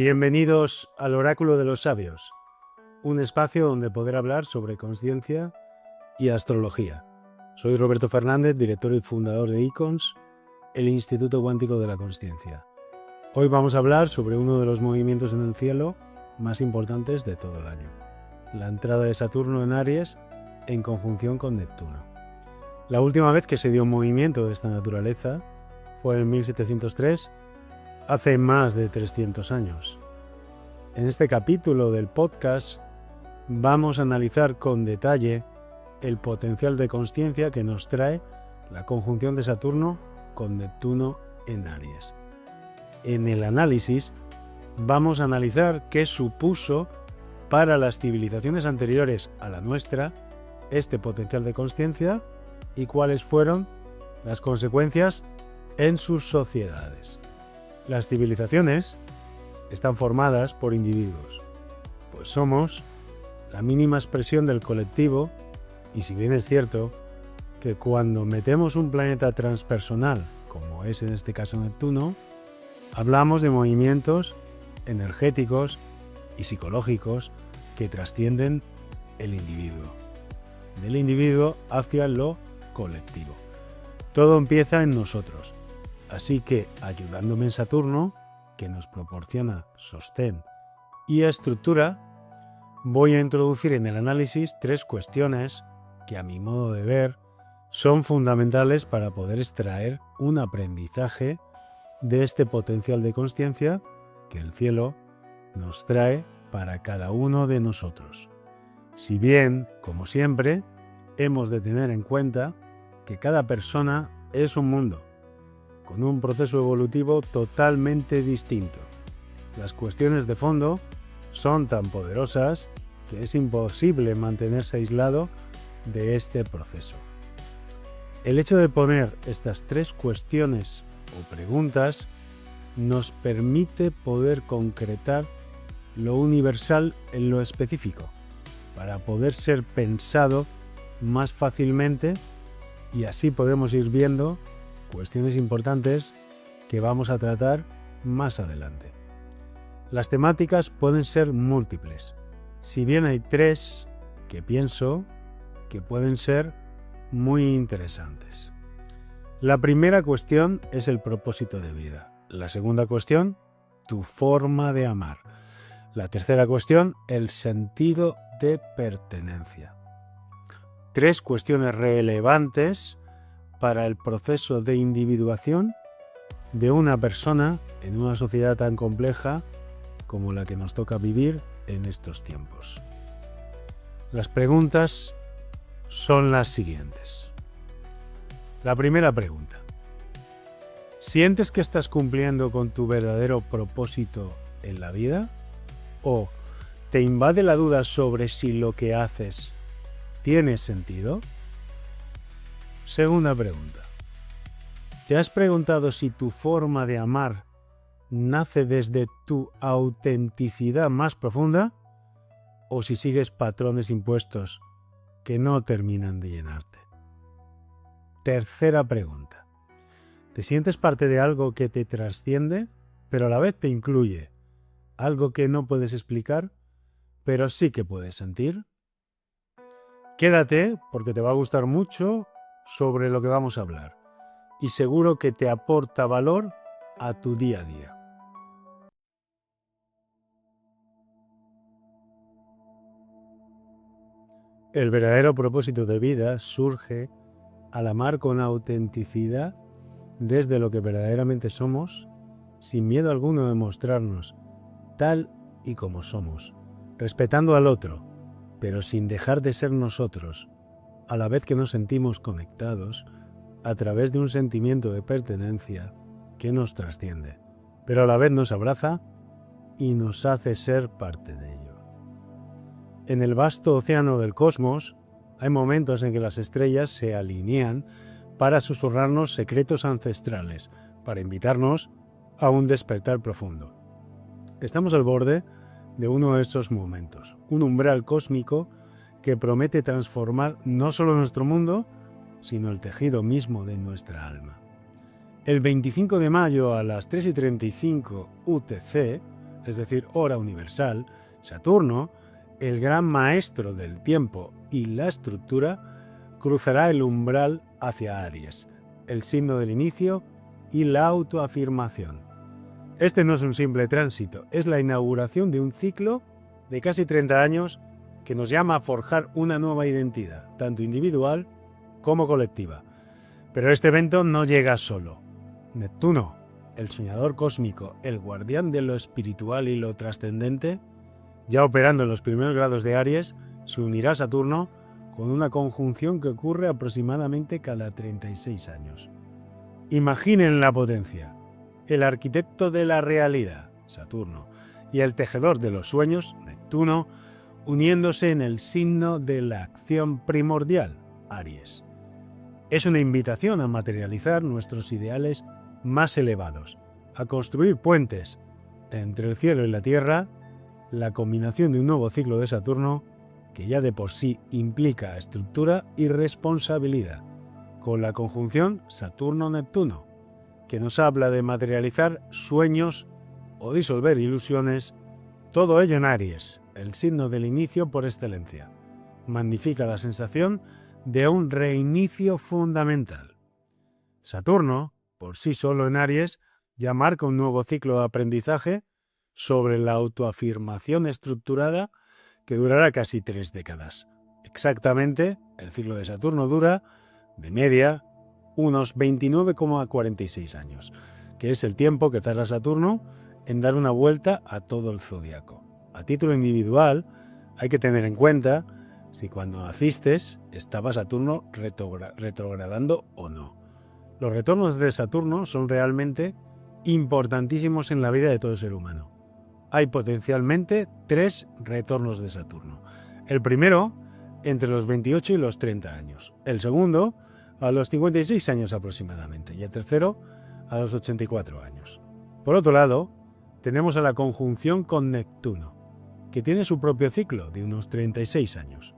Bienvenidos al Oráculo de los Sabios, un espacio donde poder hablar sobre consciencia y astrología. Soy Roberto Fernández, director y fundador de ICONS, el Instituto Cuántico de la Consciencia. Hoy vamos a hablar sobre uno de los movimientos en el cielo más importantes de todo el año, la entrada de Saturno en Aries en conjunción con Neptuno. La última vez que se dio un movimiento de esta naturaleza fue en 1703, hace más de 300 años. En este capítulo del podcast vamos a analizar con detalle el potencial de consciencia que nos trae la conjunción de Saturno con Neptuno en Aries. En el análisis vamos a analizar qué supuso para las civilizaciones anteriores a la nuestra este potencial de consciencia y cuáles fueron las consecuencias en sus sociedades. Las civilizaciones están formadas por individuos, pues somos la mínima expresión del colectivo, y si bien es cierto que cuando metemos un planeta transpersonal, como es en este caso Neptuno, hablamos de movimientos energéticos y psicológicos que trascienden el individuo, del individuo hacia lo colectivo. Todo empieza en nosotros. Así que, ayudándome en Saturno, que nos proporciona sostén y estructura, voy a introducir en el análisis tres cuestiones que, a mi modo de ver, son fundamentales para poder extraer un aprendizaje de este potencial de consciencia que el cielo nos trae para cada uno de nosotros. Si bien, como siempre, hemos de tener en cuenta que cada persona es un mundo, con un proceso evolutivo totalmente distinto. Las cuestiones de fondo son tan poderosas que es imposible mantenerse aislado de este proceso. El hecho de poner estas tres cuestiones o preguntas nos permite poder concretar lo universal en lo específico, para poder ser pensado más fácilmente y así podemos ir viendo cuestiones importantes que vamos a tratar más adelante. Las temáticas pueden ser múltiples, si bien hay tres que pienso que pueden ser muy interesantes. La primera cuestión es el propósito de vida. La segunda cuestión, tu forma de amar. La tercera cuestión, el sentido de pertenencia. Tres cuestiones relevantes para el proceso de individuación de una persona en una sociedad tan compleja como la que nos toca vivir en estos tiempos. Las preguntas son las siguientes. La primera pregunta: ¿sientes que estás cumpliendo con tu verdadero propósito en la vida? ¿O te invade la duda sobre si lo que haces tiene sentido? Segunda pregunta. ¿Te has preguntado si tu forma de amar nace desde tu autenticidad más profunda o si sigues patrones impuestos que no terminan de llenarte? Tercera pregunta. ¿Te sientes parte de algo que te trasciende, pero a la vez te incluye? Algo que no puedes explicar, pero sí que puedes sentir. Quédate porque te va a gustar mucho sobre lo que vamos a hablar y seguro que te aporta valor a tu día a día. El verdadero propósito de vida surge al amar con autenticidad desde lo que verdaderamente somos, sin miedo alguno de mostrarnos tal y como somos, respetando al otro, pero sin dejar de ser nosotros, a la vez que nos sentimos conectados a través de un sentimiento de pertenencia que nos trasciende, pero a la vez nos abraza y nos hace ser parte de ello. En el vasto océano del cosmos hay momentos en que las estrellas se alinean para susurrarnos secretos ancestrales, para invitarnos a un despertar profundo. Estamos al borde de uno de esos momentos, un umbral cósmico que promete transformar no solo nuestro mundo, sino el tejido mismo de nuestra alma. El 25 de mayo a las 3:35 UTC, es decir, hora universal, Saturno, el gran maestro del tiempo y la estructura, cruzará el umbral hacia Aries, el signo del inicio y la autoafirmación. Este no es un simple tránsito, es la inauguración de un ciclo de casi 30 años que nos llama a forjar una nueva identidad, tanto individual como colectiva. Pero este evento no llega solo. Neptuno, el soñador cósmico, el guardián de lo espiritual y lo trascendente, ya operando en los primeros grados de Aries, se unirá a Saturno con una conjunción que ocurre aproximadamente cada 36 años. Imaginen la potencia. El arquitecto de la realidad, Saturno, y el tejedor de los sueños, Neptuno, uniéndose en el signo de la acción primordial, Aries. Es una invitación a materializar nuestros ideales más elevados, a construir puentes entre el cielo y la tierra, la combinación de un nuevo ciclo de Saturno que ya de por sí implica estructura y responsabilidad, con la conjunción Saturno-Neptuno, que nos habla de materializar sueños o disolver ilusiones, todo ello en Aries, el signo del inicio por excelencia. Magnifica la sensación de un reinicio fundamental. Saturno, por sí solo en Aries, ya marca un nuevo ciclo de aprendizaje sobre la autoafirmación estructurada que durará casi 3 décadas. Exactamente, el ciclo de Saturno dura, de media, unos 29,46 años, que es el tiempo que tarda Saturno en dar una vuelta a todo el zodiaco. A título individual, hay que tener en cuenta si cuando naciste estaba Saturno retrogradando o no. Los retornos de Saturno son realmente importantísimos en la vida de todo ser humano. Hay potencialmente 3 retornos de Saturno. El primero, entre los 28 y los 30 años. El segundo, a los 56 años aproximadamente. Y el tercero, a los 84 años. Por otro lado, tenemos a la conjunción con Neptuno, que tiene su propio ciclo de unos 36 años.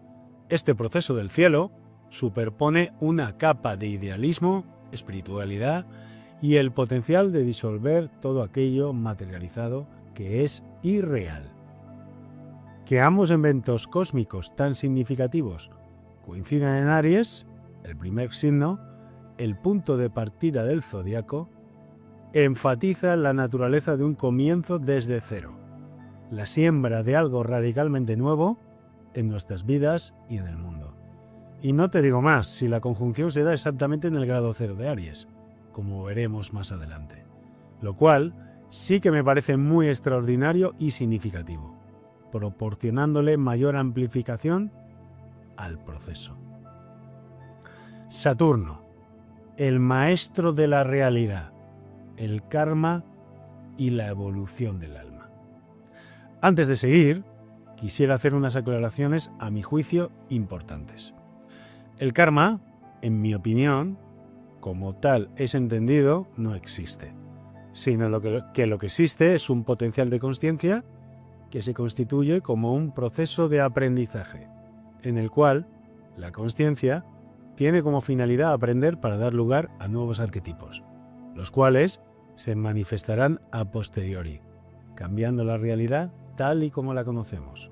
Este proceso del cielo superpone una capa de idealismo, espiritualidad y el potencial de disolver todo aquello materializado que es irreal. Que ambos eventos cósmicos tan significativos coincidan en Aries, el primer signo, el punto de partida del zodiaco, enfatiza la naturaleza de un comienzo desde cero, la siembra de algo radicalmente nuevo en nuestras vidas y en el mundo. Y no te digo más, si la conjunción se da exactamente en el grado 0 de Aries, como veremos más adelante, lo cual sí que me parece muy extraordinario y significativo, proporcionándole mayor amplificación al proceso. Saturno, el maestro de la realidad, el karma y la evolución del alma. Antes de seguir, quisiera hacer unas aclaraciones a mi juicio importantes. El karma, en mi opinión, como tal es entendido, no existe, sino lo que existe es un potencial de consciencia que se constituye como un proceso de aprendizaje, en el cual la consciencia tiene como finalidad aprender para dar lugar a nuevos arquetipos, los cuales se manifestarán a posteriori, cambiando la realidad tal y como la conocemos.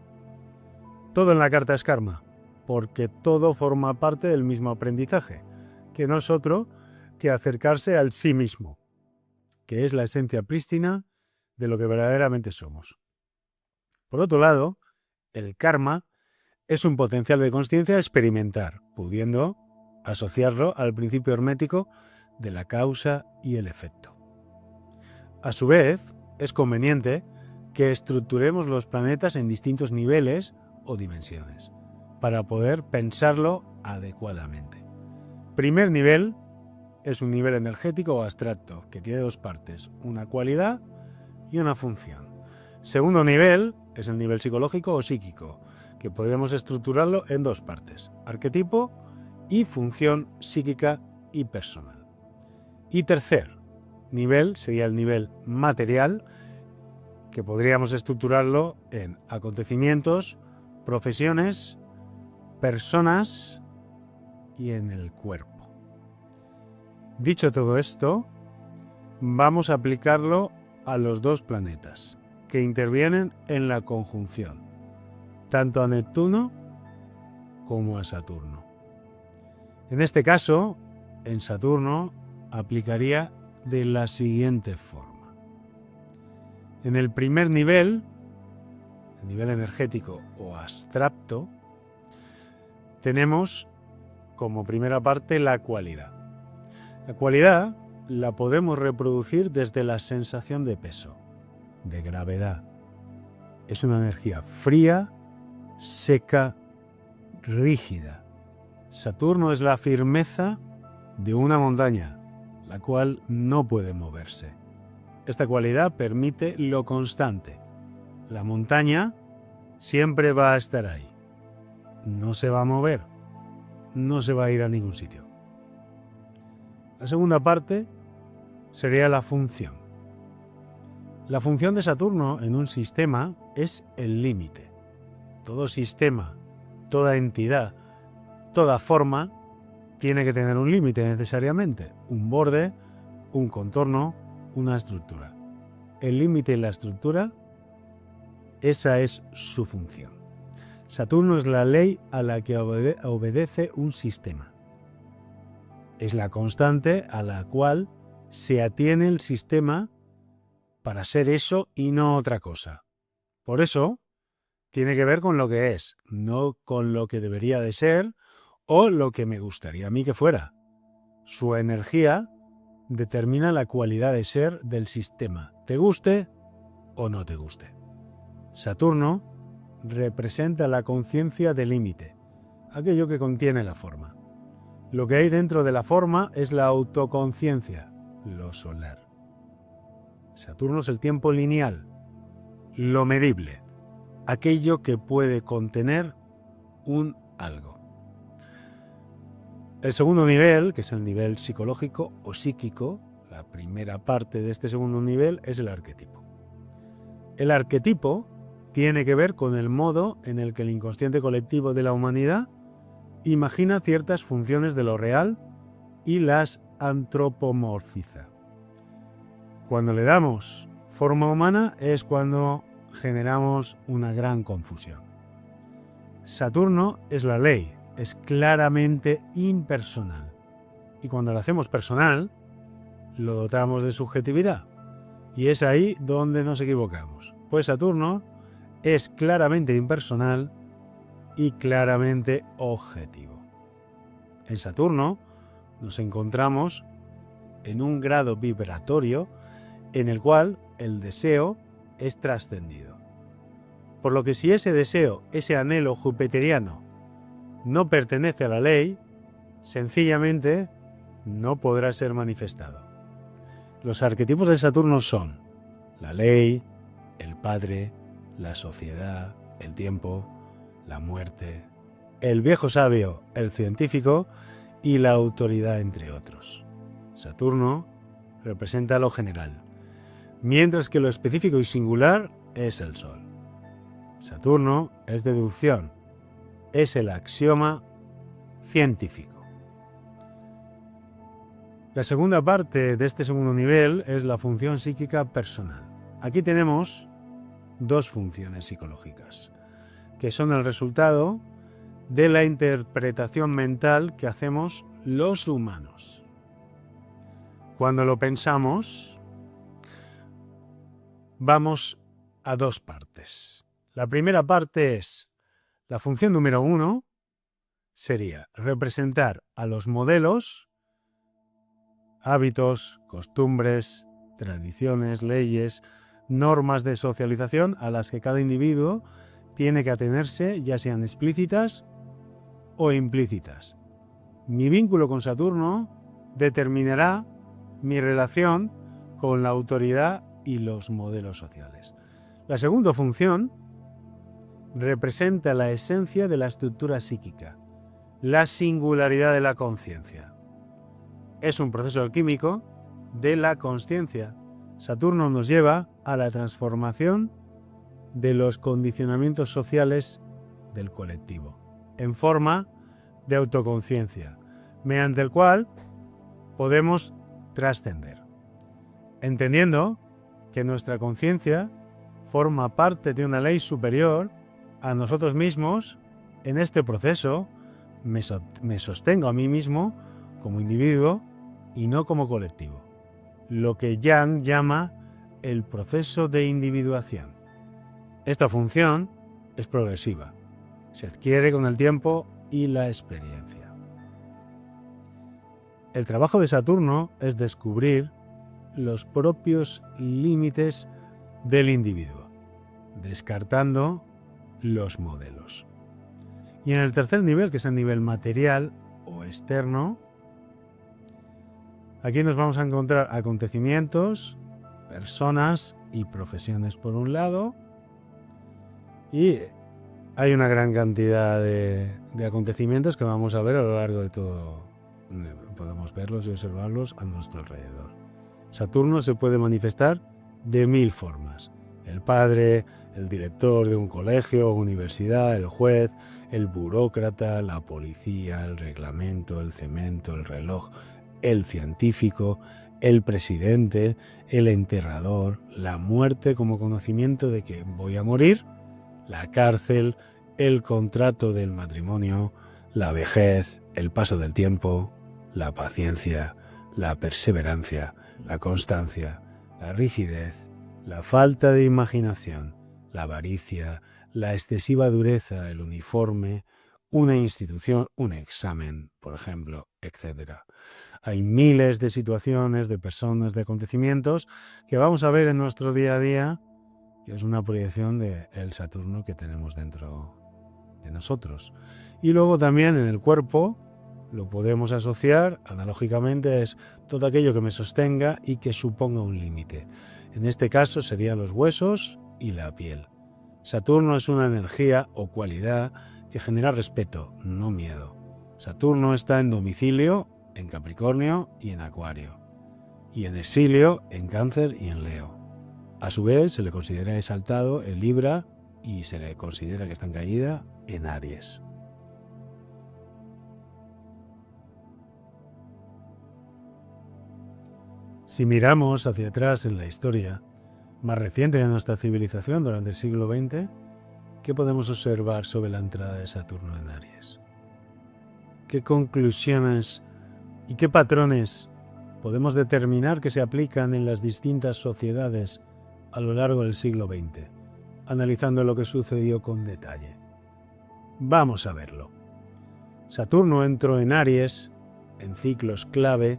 Todo en la carta es karma, porque todo forma parte del mismo aprendizaje, que no es otro que acercarse al sí mismo, que es la esencia prístina de lo que verdaderamente somos. Por otro lado, el karma es un potencial de consciencia a experimentar, pudiendo asociarlo al principio hermético de la causa y el efecto. A su vez, es conveniente que estructuremos los planetas en distintos niveles o dimensiones, para poder pensarlo adecuadamente. Primer nivel es un nivel energético o abstracto, que tiene 2 partes, una cualidad y una función. Segundo nivel es el nivel psicológico o psíquico, que podríamos estructurarlo en 2 partes, arquetipo y función psíquica y personal. Y tercer nivel sería el nivel material, que podríamos estructurarlo en acontecimientos, profesiones, personas y en el cuerpo. Dicho todo esto, vamos a aplicarlo a los 2 planetas, que intervienen en la conjunción, tanto a Neptuno como a Saturno. En este caso, en Saturno aplicaría de la siguiente forma. En el primer nivel, el nivel energético o abstracto, tenemos como primera parte la cualidad. La cualidad la podemos reproducir desde la sensación de peso, de gravedad. Es una energía fría, seca, rígida. Saturno es la firmeza de una montaña, la cual no puede moverse. Esta cualidad permite lo constante. La montaña siempre va a estar ahí. No se va a mover, no se va a ir a ningún sitio. La segunda parte sería la función. La función de Saturno en un sistema es el límite. Todo sistema, toda entidad, toda forma tiene que tener un límite necesariamente, un borde, un contorno, una estructura. El límite y la estructura, esa es su función. Saturno es la ley a la que obedece un sistema. Es la constante a la cual se atiene el sistema para ser eso y no otra cosa. Por eso, tiene que ver con lo que es, no con lo que debería de ser o lo que me gustaría a mí que fuera. Su energía determina la cualidad de ser del sistema, te guste o no te guste. Saturno representa la conciencia del límite, aquello que contiene la forma. Lo que hay dentro de la forma es la autoconciencia, lo solar. Saturno es el tiempo lineal, lo medible, aquello que puede contener un algo. El segundo nivel, que es el nivel psicológico o psíquico, la primera parte de este segundo nivel es el arquetipo. El arquetipo tiene que ver con el modo en el que el inconsciente colectivo de la humanidad imagina ciertas funciones de lo real y las antropomorfiza. Cuando le damos forma humana es cuando generamos una gran confusión. Saturno es la ley, es claramente impersonal. Y cuando lo hacemos personal, lo dotamos de subjetividad. Y es ahí donde nos equivocamos. Pues Saturno es claramente impersonal y claramente objetivo. En Saturno nos encontramos en un grado vibratorio en el cual el deseo es trascendido. Por lo que si ese deseo, ese anhelo jupiteriano, no pertenece a la ley, sencillamente no podrá ser manifestado. Los arquetipos de Saturno son la ley, el padre, la sociedad, el tiempo, la muerte, el viejo sabio, el científico y la autoridad, entre otros. Saturno representa lo general, mientras que lo específico y singular es el Sol. Saturno es deducción, es el axioma científico. La segunda parte de este segundo nivel es la función psíquica personal. Aquí tenemos dos funciones psicológicas, que son el resultado de la interpretación mental que hacemos los humanos. Cuando lo pensamos, vamos a dos partes. La primera parte es, la función número 1 sería representar a los modelos, hábitos, costumbres, tradiciones, leyes, normas de socialización a las que cada individuo tiene que atenerse, ya sean explícitas o implícitas. Mi vínculo con Saturno determinará mi relación con la autoridad y los modelos sociales. La segunda función representa la esencia de la estructura psíquica, la singularidad de la conciencia. Es un proceso alquímico de la consciencia. Saturno nos lleva a la transformación de los condicionamientos sociales del colectivo, en forma de autoconciencia, mediante el cual podemos trascender, entendiendo que nuestra conciencia forma parte de una ley superior a nosotros mismos. En este proceso me sostengo a mí mismo como individuo y no como colectivo, lo que Jung llama el proceso de individuación. Esta función es progresiva, se adquiere con el tiempo y la experiencia. El trabajo de Saturno es descubrir los propios límites del individuo, descartando los modelos. Y en el tercer nivel, que es el nivel material o externo, aquí nos vamos a encontrar acontecimientos, personas y profesiones por un lado, y hay una gran cantidad de acontecimientos que vamos a ver a lo largo de todo. Podemos verlos y observarlos a nuestro alrededor. Saturno se puede manifestar de 1000 formas. El padre, el director de un colegio o universidad, el juez, el burócrata, la policía, el reglamento, el cemento, el reloj, el científico, el presidente, el enterrador, la muerte como conocimiento de que voy a morir, la cárcel, el contrato del matrimonio, la vejez, el paso del tiempo, la paciencia, la perseverancia, la constancia, la rigidez, la falta de imaginación, la avaricia, la excesiva dureza, el uniforme, una institución, un examen, por ejemplo, etc. Hay miles de situaciones, de personas, de acontecimientos que vamos a ver en nuestro día a día, que es una proyección del Saturno que tenemos dentro de nosotros. Y luego también en el cuerpo lo podemos asociar analógicamente, es todo aquello que me sostenga y que suponga un límite. En este caso serían los huesos y la piel. Saturno es una energía o cualidad que genera respeto, no miedo. Saturno está en domicilio en Capricornio y en Acuario, y en exilio en Cáncer y en Leo. A su vez se le considera exaltado en Libra y se le considera que está en caída en Aries. Si miramos hacia atrás en la historia más reciente de nuestra civilización durante el siglo XX, ¿qué podemos observar sobre la entrada de Saturno en Aries? ¿Qué conclusiones y qué patrones podemos determinar que se aplican en las distintas sociedades a lo largo del siglo XX, analizando lo que sucedió con detalle? Vamos a verlo. Saturno entró en Aries en ciclos clave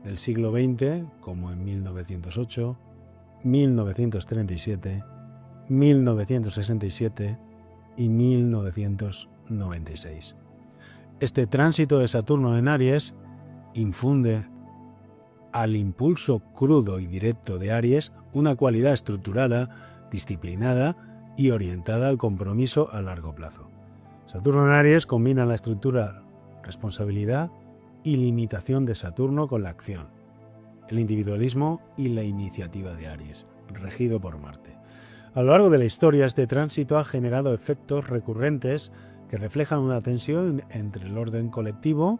del siglo XX, como en 1908, 1937, 1967 y 1996. Este tránsito de Saturno en Aries infunde al impulso crudo y directo de Aries una cualidad estructurada, disciplinada y orientada al compromiso a largo plazo. Saturno en Aries combina la estructura, responsabilidad y limitación de Saturno con la acción, el individualismo y la iniciativa de Aries, regido por Marte. A lo largo de la historia, este tránsito ha generado efectos recurrentes que reflejan una tensión entre el orden colectivo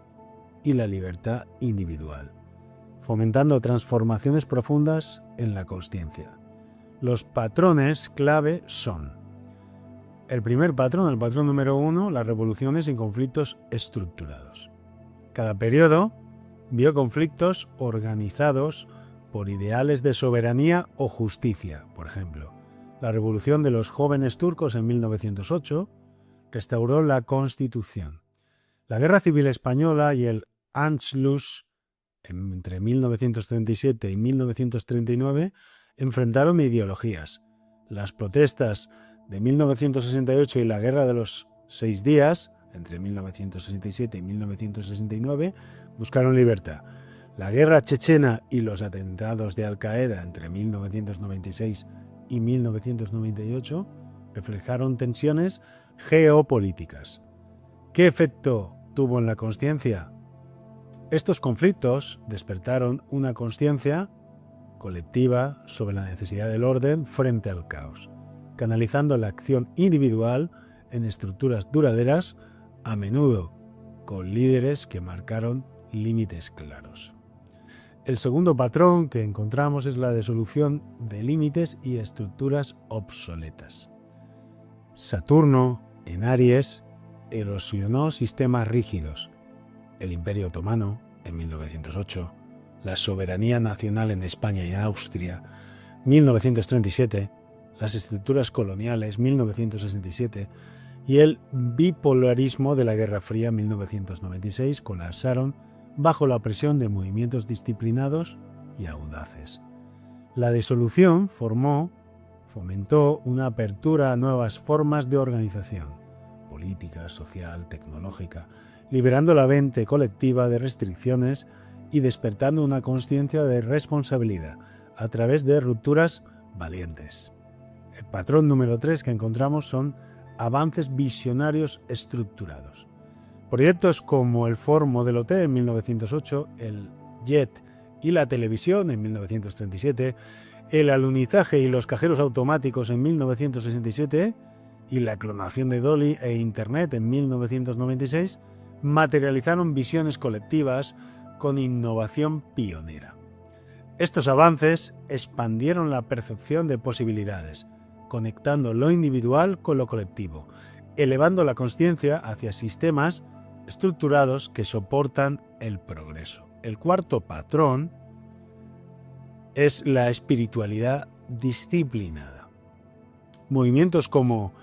y la libertad individual, fomentando transformaciones profundas en la consciencia. Los patrones clave son: el primer patrón, el patrón número 1, las revoluciones y conflictos estructurados. Cada periodo vio conflictos organizados por ideales de soberanía o justicia. Por ejemplo, la revolución de los jóvenes turcos en 1908 restauró la Constitución. La Guerra Civil Española y el Anschluss entre 1937 y 1939 enfrentaron ideologías. Las protestas de 1968 y la Guerra de los 6 días, entre 1967 y 1969, buscaron libertad. La guerra chechena y los atentados de Al-Qaeda entre 1996 y 1998 reflejaron tensiones geopolíticas. ¿Qué efecto tuvo en la consciencia? Estos conflictos despertaron una consciencia colectiva sobre la necesidad del orden frente al caos, canalizando la acción individual en estructuras duraderas, a menudo con líderes que marcaron límites claros. El segundo patrón que encontramos es la disolución de límites y estructuras obsoletas. Saturno, en Aries, erosionó sistemas rígidos. El Imperio Otomano, en 1908, la soberanía nacional en España y Austria, 1937, las estructuras coloniales, 1967, y el bipolarismo de la Guerra Fría, 1996, colapsaron bajo la presión de movimientos disciplinados y audaces. La disolución fomentó una apertura a nuevas formas de organización, política, social, tecnológica, liberando la mente colectiva de restricciones y despertando una conciencia de responsabilidad a través de rupturas valientes. El patrón número 3 que encontramos son avances visionarios estructurados. Proyectos como el Ford Modelo T en 1908, el JET y la televisión en 1937, el alunizaje y los cajeros automáticos en 1967 y la clonación de Dolly e Internet en 1996 materializaron visiones colectivas con innovación pionera. Estos avances expandieron la percepción de posibilidades, conectando lo individual con lo colectivo, elevando la consciencia hacia sistemas estructurados que soportan el progreso. El cuarto patrón es la espiritualidad disciplinada. Movimientos como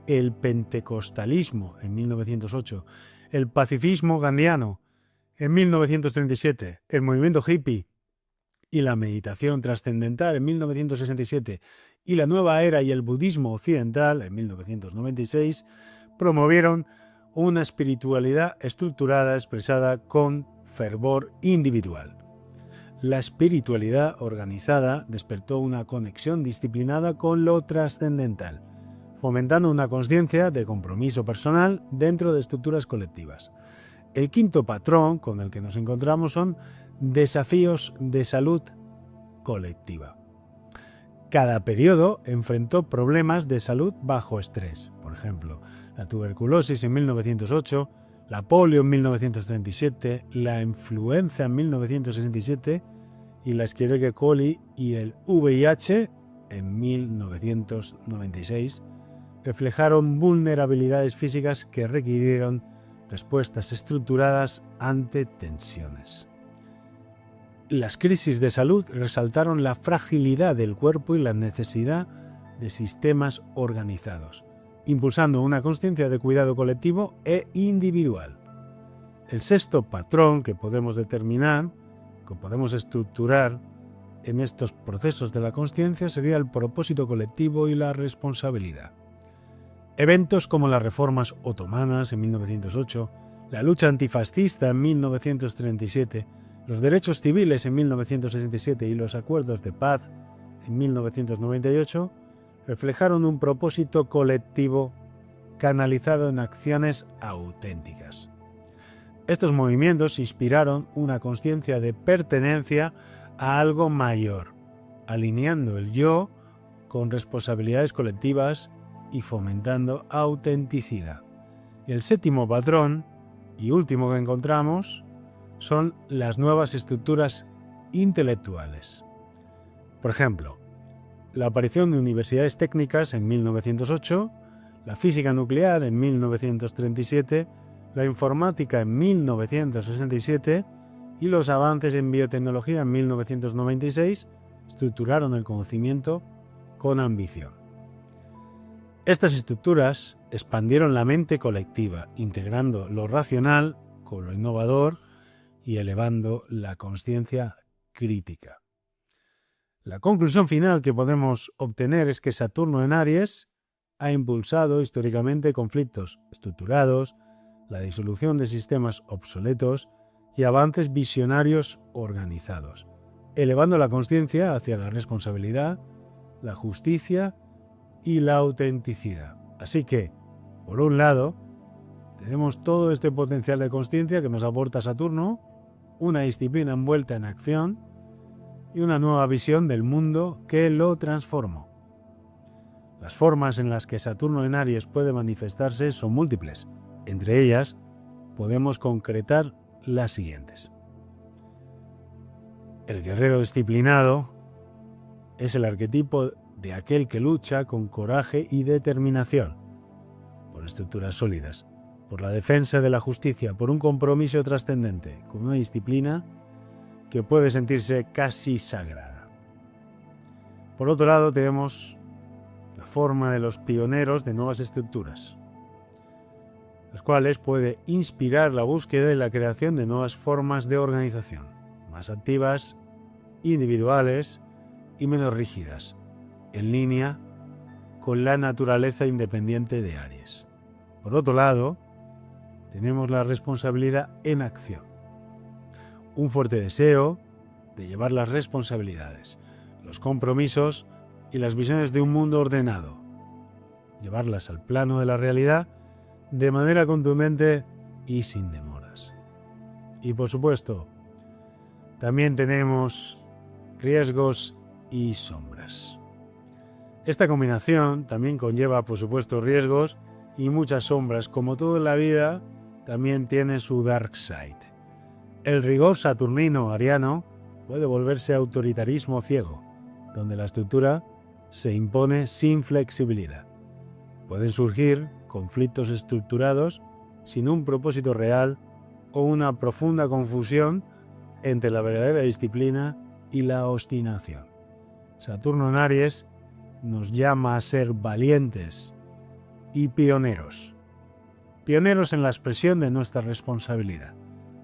el pentecostalismo en 1908, el pacifismo gandhiano en 1937, el movimiento hippie y la meditación trascendental en 1967 y la nueva era y el budismo occidental en 1996 promovieron una espiritualidad estructurada expresada con fervor individual. La espiritualidad organizada despertó una conexión disciplinada con lo trascendental, fomentando una conciencia de compromiso personal dentro de estructuras colectivas. El quinto patrón con el que nos encontramos son desafíos de salud colectiva. Cada periodo enfrentó problemas de salud bajo estrés. Por ejemplo, la tuberculosis en 1908, la polio en 1937, la influenza en 1967 y la Escherichia coli y el VIH en 1996 reflejaron vulnerabilidades físicas que requirieron respuestas estructuradas ante tensiones. Las crisis de salud resaltaron la fragilidad del cuerpo y la necesidad de sistemas organizados, impulsando una conciencia de cuidado colectivo e individual. El sexto patrón que podemos determinar, que podemos estructurar en estos procesos de la conciencia sería el propósito colectivo y la responsabilidad. Eventos como las reformas otomanas en 1908, la lucha antifascista en 1937, los derechos civiles en 1967 y los acuerdos de paz en 1998 reflejaron un propósito colectivo canalizado en acciones auténticas. Estos movimientos inspiraron una conciencia de pertenencia a algo mayor, alineando el yo con responsabilidades colectivas y fomentando autenticidad. Y el séptimo patrón y último que encontramos son las nuevas estructuras intelectuales. Por ejemplo, la aparición de universidades técnicas en 1908, la física nuclear en 1937, la informática en 1967 y los avances en biotecnología en 1996 estructuraron el conocimiento con ambición. Estas estructuras expandieron la mente colectiva, integrando lo racional con lo innovador y elevando la conciencia crítica. La conclusión final que podemos obtener es que Saturno en Aries ha impulsado históricamente conflictos estructurados, la disolución de sistemas obsoletos y avances visionarios organizados, elevando la conciencia hacia la responsabilidad, la justicia y la autenticidad. Así que, por un lado, tenemos todo este potencial de conciencia que nos aporta Saturno, una disciplina envuelta en acción y una nueva visión del mundo que lo transformó. Las formas en las que Saturno en Aries puede manifestarse son múltiples. Entre ellas, podemos concretar las siguientes. El guerrero disciplinado es el arquetipo de aquel que lucha con coraje y determinación por estructuras sólidas, por la defensa de la justicia, por un compromiso trascendente, con una disciplina que puede sentirse casi sagrada. Por otro lado, tenemos la forma de los pioneros de nuevas estructuras, las cuales puede inspirar la búsqueda y la creación de nuevas formas de organización, más activas, individuales y menos rígidas, en línea con la naturaleza independiente de Aries. Por otro lado, tenemos la responsabilidad en acción, un fuerte deseo de llevar las responsabilidades, los compromisos y las visiones de un mundo ordenado, llevarlas al plano de la realidad de manera contundente y sin demoras. Y por supuesto, también tenemos riesgos y sombras. Esta combinación también conlleva, por supuesto, riesgos y muchas sombras. Como todo en la vida, también tiene su dark side. El rigor saturnino ariano puede volverse autoritarismo ciego, donde la estructura se impone sin flexibilidad. Pueden surgir conflictos estructurados sin un propósito real o una profunda confusión entre la verdadera disciplina y la obstinación. Saturno en Aries nos llama a ser valientes y pioneros. Pioneros en la expresión de nuestra responsabilidad,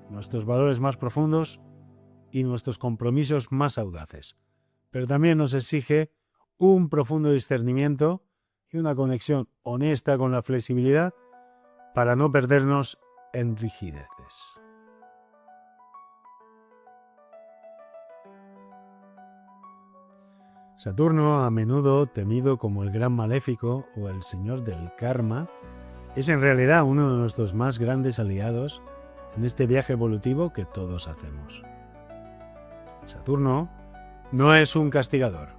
nuestros valores más profundos y nuestros compromisos más audaces. Pero también nos exige un profundo discernimiento y una conexión honesta con la flexibilidad para no perdernos en rigideces. Saturno, a menudo temido como el gran maléfico o el señor del karma, es en realidad uno de nuestros más grandes aliados en este viaje evolutivo que todos hacemos. Saturno no es un castigador,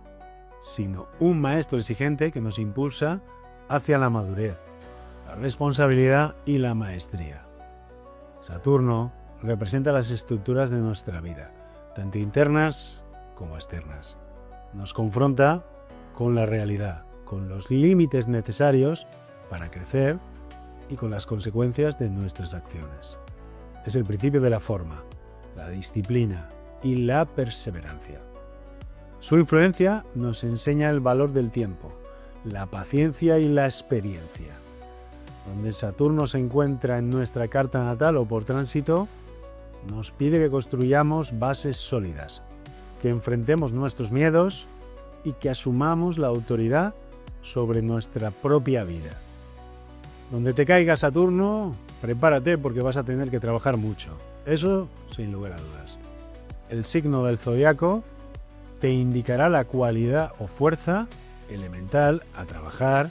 sino un maestro exigente que nos impulsa hacia la madurez, la responsabilidad y la maestría. Saturno representa las estructuras de nuestra vida, tanto internas como externas. Nos confronta con la realidad, con los límites necesarios para crecer y con las consecuencias de nuestras acciones. Es el principio de la forma, la disciplina y la perseverancia. Su influencia nos enseña el valor del tiempo, la paciencia y la experiencia. Donde Saturno se encuentra en nuestra carta natal o por tránsito, nos pide que construyamos bases sólidas, que enfrentemos nuestros miedos y que asumamos la autoridad sobre nuestra propia vida. Donde te caiga Saturno, prepárate porque vas a tener que trabajar mucho. Eso sin lugar a dudas. El signo del zodiaco te indicará la cualidad o fuerza elemental a trabajar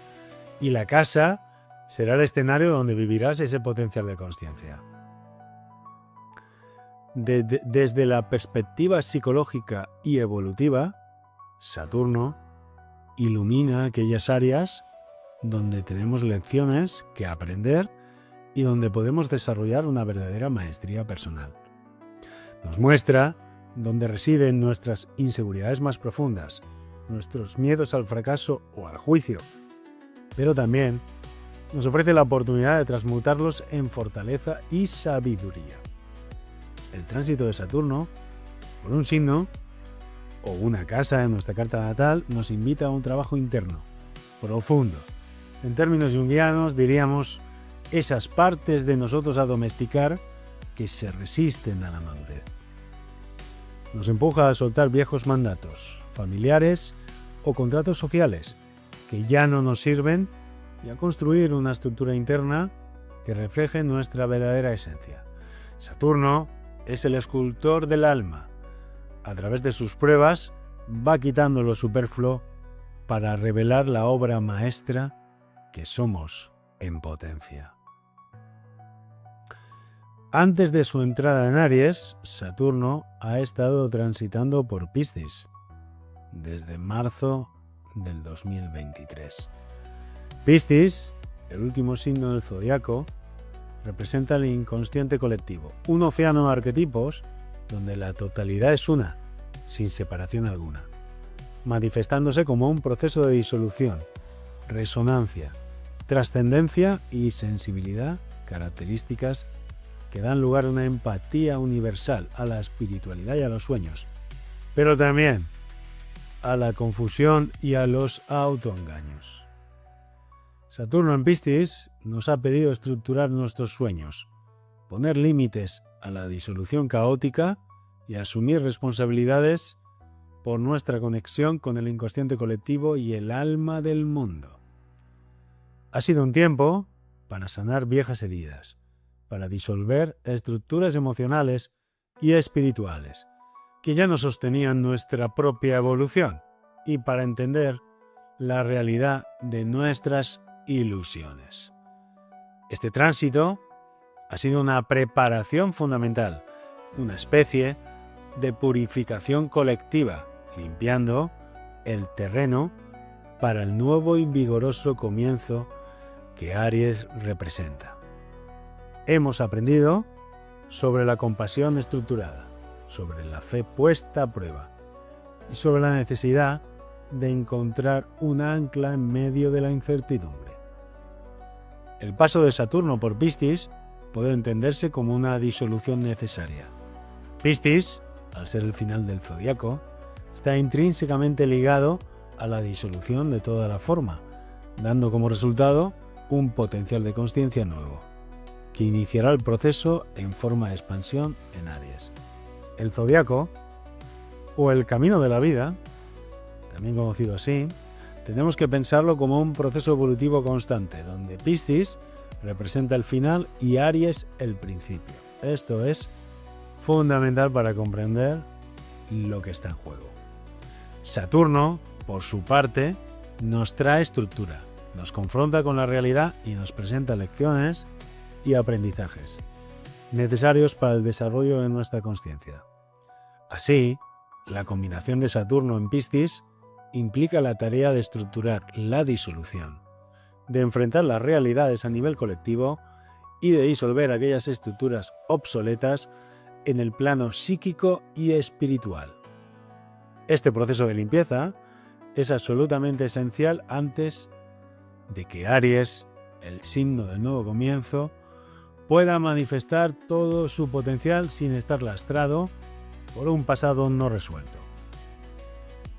y la casa será el escenario donde vivirás ese potencial de consciencia. Desde la perspectiva psicológica y evolutiva, Saturno ilumina aquellas áreas donde tenemos lecciones que aprender y donde podemos desarrollar una verdadera maestría personal. Nos muestra dónde residen nuestras inseguridades más profundas, nuestros miedos al fracaso o al juicio, pero también nos ofrece la oportunidad de transmutarlos en fortaleza y sabiduría. El tránsito de Saturno por un signo o una casa en nuestra carta natal nos invita a un trabajo interno, profundo. En términos junguianos diríamos esas partes de nosotros a domesticar que se resisten a la madurez. Nos empuja a soltar viejos mandatos familiares o contratos sociales que ya no nos sirven y a construir una estructura interna que refleje nuestra verdadera esencia. Saturno es el escultor del alma. A través de sus pruebas va quitando lo superfluo para revelar la obra maestra que somos en potencia. Antes de su entrada en Aries, Saturno ha estado transitando por Piscis desde marzo del 2023. Piscis, el último signo del zodiaco, representa el inconsciente colectivo, un océano de arquetipos donde la totalidad es una sin separación alguna, manifestándose como un proceso de disolución, resonancia, trascendencia y sensibilidad, características que dan lugar a una empatía universal a la espiritualidad y a los sueños, pero también a la confusión y a los autoengaños. Saturno en Piscis nos ha pedido estructurar nuestros sueños, poner límites a la disolución caótica y asumir responsabilidades por nuestra conexión con el inconsciente colectivo y el alma del mundo. Ha sido un tiempo para sanar viejas heridas, para disolver estructuras emocionales y espirituales que ya no sostenían nuestra propia evolución y para entender la realidad de nuestras ilusiones. Este tránsito ha sido una preparación fundamental, una especie de purificación colectiva, limpiando el terreno para el nuevo y vigoroso comienzo que Aries representa. Hemos aprendido sobre la compasión estructurada, sobre la fe puesta a prueba y sobre la necesidad de encontrar un ancla en medio de la incertidumbre. El paso de Saturno por Piscis puede entenderse como una disolución necesaria. Piscis, al ser el final del zodiaco, está intrínsecamente ligado a la disolución de toda la forma, dando como resultado un potencial de consciencia nuevo, que iniciará el proceso en forma de expansión en Aries. El zodiaco, o el camino de la vida, también conocido así, tenemos que pensarlo como un proceso evolutivo constante, donde Piscis representa el final y Aries el principio. Esto es fundamental para comprender lo que está en juego. Saturno, por su parte, nos trae estructura, nos confronta con la realidad y nos presenta lecciones y aprendizajes necesarios para el desarrollo de nuestra consciencia. Así, la combinación de Saturno en Piscis implica la tarea de estructurar la disolución, de enfrentar las realidades a nivel colectivo y de disolver aquellas estructuras obsoletas en el plano psíquico y espiritual. Este proceso de limpieza es absolutamente esencial antes de que Aries, el signo del nuevo comienzo, pueda manifestar todo su potencial sin estar lastrado por un pasado no resuelto.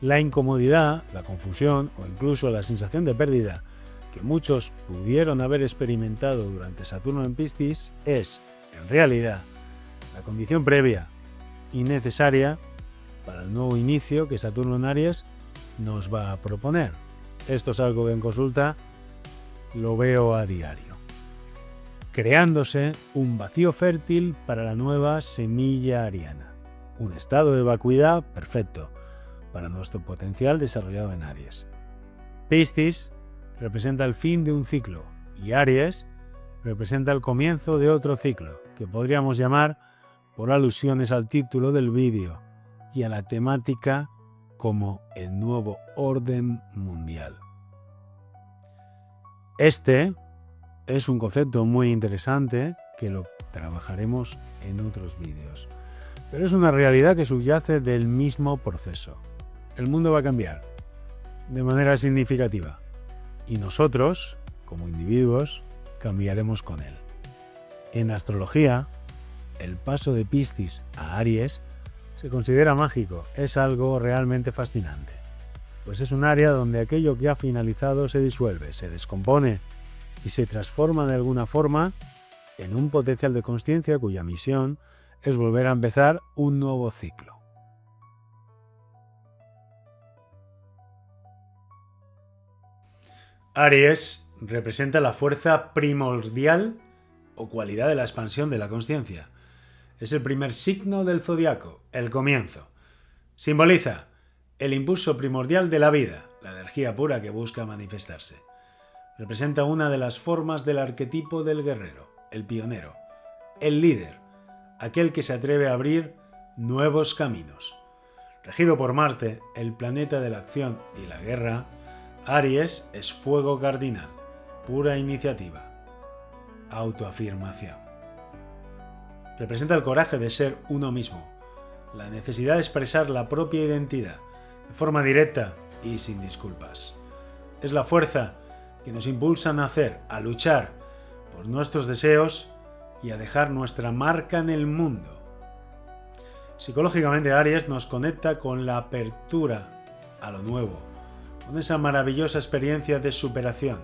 La incomodidad, la confusión o incluso la sensación de pérdida que muchos pudieron haber experimentado durante Saturno en Piscis es, en realidad, la condición previa y necesaria para el nuevo inicio que Saturno en Aries nos va a proponer. Esto es algo que en consulta lo veo a diario, creándose un vacío fértil para la nueva semilla ariana, un estado de vacuidad perfecto para nuestro potencial desarrollado en Aries. Piscis representa el fin de un ciclo y Aries representa el comienzo de otro ciclo, que podríamos llamar, por alusiones al título del vídeo y a la temática, como el nuevo orden mundial. Este es un concepto muy interesante que lo trabajaremos en otros vídeos, pero es una realidad que subyace del mismo proceso. El mundo va a cambiar de manera significativa y nosotros, como individuos, cambiaremos con él. En astrología, el paso de Piscis a Aries se considera mágico, es algo realmente fascinante, pues es un área donde aquello que ha finalizado se disuelve, se descompone y se transforma de alguna forma en un potencial de consciencia cuya misión es volver a empezar un nuevo ciclo. Aries representa la fuerza primordial o cualidad de la expansión de la consciencia. Es el primer signo del zodiaco, el comienzo. Simboliza el impulso primordial de la vida, la energía pura que busca manifestarse. Representa una de las formas del arquetipo del guerrero, el pionero, el líder, aquel que se atreve a abrir nuevos caminos. Regido por Marte, el planeta de la acción y la guerra, Aries es fuego cardinal, pura iniciativa, autoafirmación. Representa el coraje de ser uno mismo, la necesidad de expresar la propia identidad de forma directa y sin disculpas. Es la fuerza que nos impulsa a nacer, a luchar por nuestros deseos y a dejar nuestra marca en el mundo. Psicológicamente, Aries nos conecta con la apertura a lo nuevo, con esa maravillosa experiencia de superación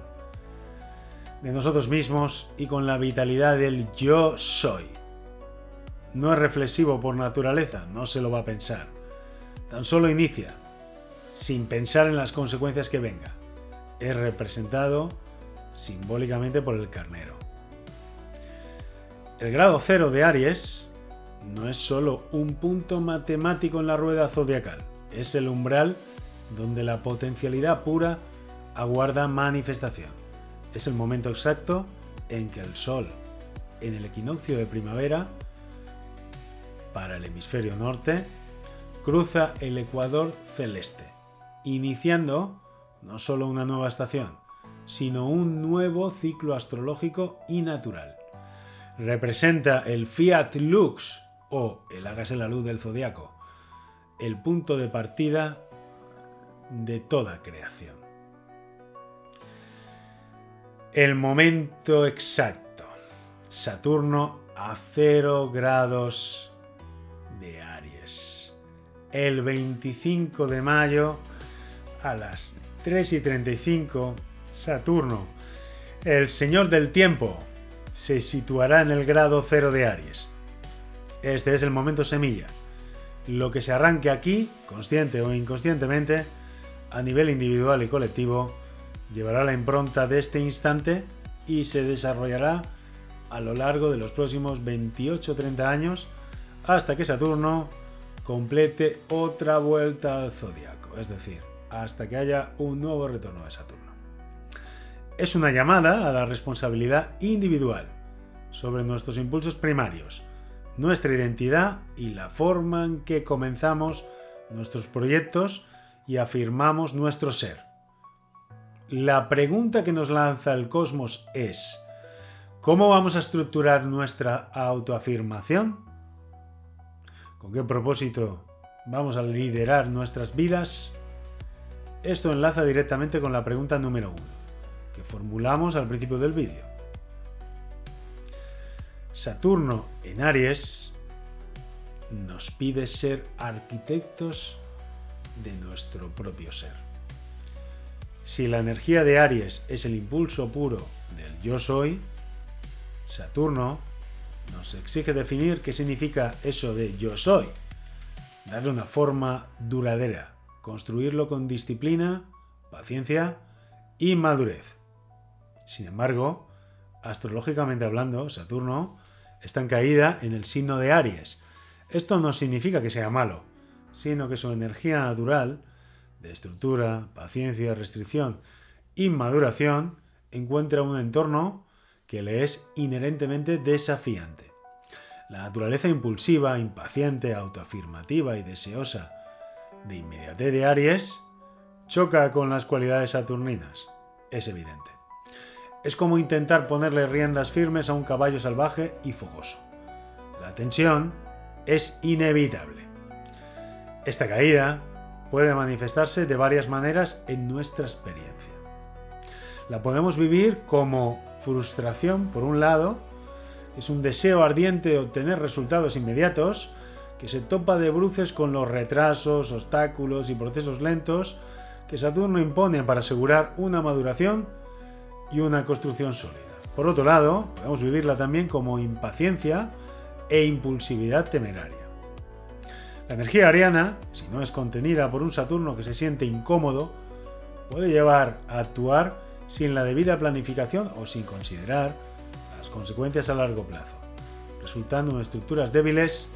de nosotros mismos y con la vitalidad del yo soy. No es reflexivo por naturaleza, no se lo va a pensar. Tan solo inicia, sin pensar en las consecuencias que venga. Es representado simbólicamente por el carnero. El grado 0 de Aries no es solo un punto matemático en la rueda zodiacal, es el umbral donde la potencialidad pura aguarda manifestación. Es el momento exacto en que el Sol, en el equinoccio de primavera, para el hemisferio norte, cruza el ecuador celeste, iniciando no solo una nueva estación, sino un nuevo ciclo astrológico y natural. Representa el Fiat Lux, o el hágase la luz del zodiaco, el punto de partida de toda creación. El momento exacto. Saturno a 0 grados de Aries. El 25 de mayo a las 3:35, Saturno, el señor del tiempo, se situará en el grado 0 de Aries. Este es el momento semilla. Lo que se arranque aquí, consciente o inconscientemente, a nivel individual y colectivo, llevará la impronta de este instante y se desarrollará a lo largo de los próximos 28-30 años hasta que Saturno complete otra vuelta al zodiaco, es decir, hasta que haya un nuevo retorno de Saturno. Es una llamada a la responsabilidad individual sobre nuestros impulsos primarios, nuestra identidad y la forma en que comenzamos nuestros proyectos y afirmamos nuestro ser. La pregunta que nos lanza el cosmos es: ¿cómo vamos a estructurar nuestra autoafirmación? ¿Con qué propósito vamos a liderar nuestras vidas? Esto enlaza directamente con la pregunta número 1, que formulamos al principio del vídeo. Saturno en Aries nos pide ser arquitectos de nuestro propio ser. Si la energía de Aries es el impulso puro del yo soy, Saturno nos exige definir qué significa eso de yo soy, darle una forma duradera, construirlo con disciplina, paciencia y madurez. Sin embargo, astrológicamente hablando, Saturno está en caída en el signo de Aries. Esto no significa que sea malo, sino que su energía natural de estructura, paciencia, restricción y maduración encuentra un entorno que le es inherentemente desafiante. La naturaleza impulsiva, impaciente, autoafirmativa y deseosa de inmediatez de Aries choca con las cualidades saturninas, es evidente. Es como intentar ponerle riendas firmes a un caballo salvaje y fogoso. La tensión es inevitable. Esta caída puede manifestarse de varias maneras en nuestra experiencia. La podemos vivir como frustración, por un lado, que es un deseo ardiente de obtener resultados inmediatos, que se topa de bruces con los retrasos, obstáculos y procesos lentos que Saturno impone para asegurar una maduración y una construcción sólida. Por otro lado, podemos vivirla también como impaciencia e impulsividad temeraria. La energía ariana, si no es contenida por un Saturno que se siente incómodo, puede llevar a actuar sin la debida planificación o sin considerar las consecuencias a largo plazo, resultando en estructuras débiles,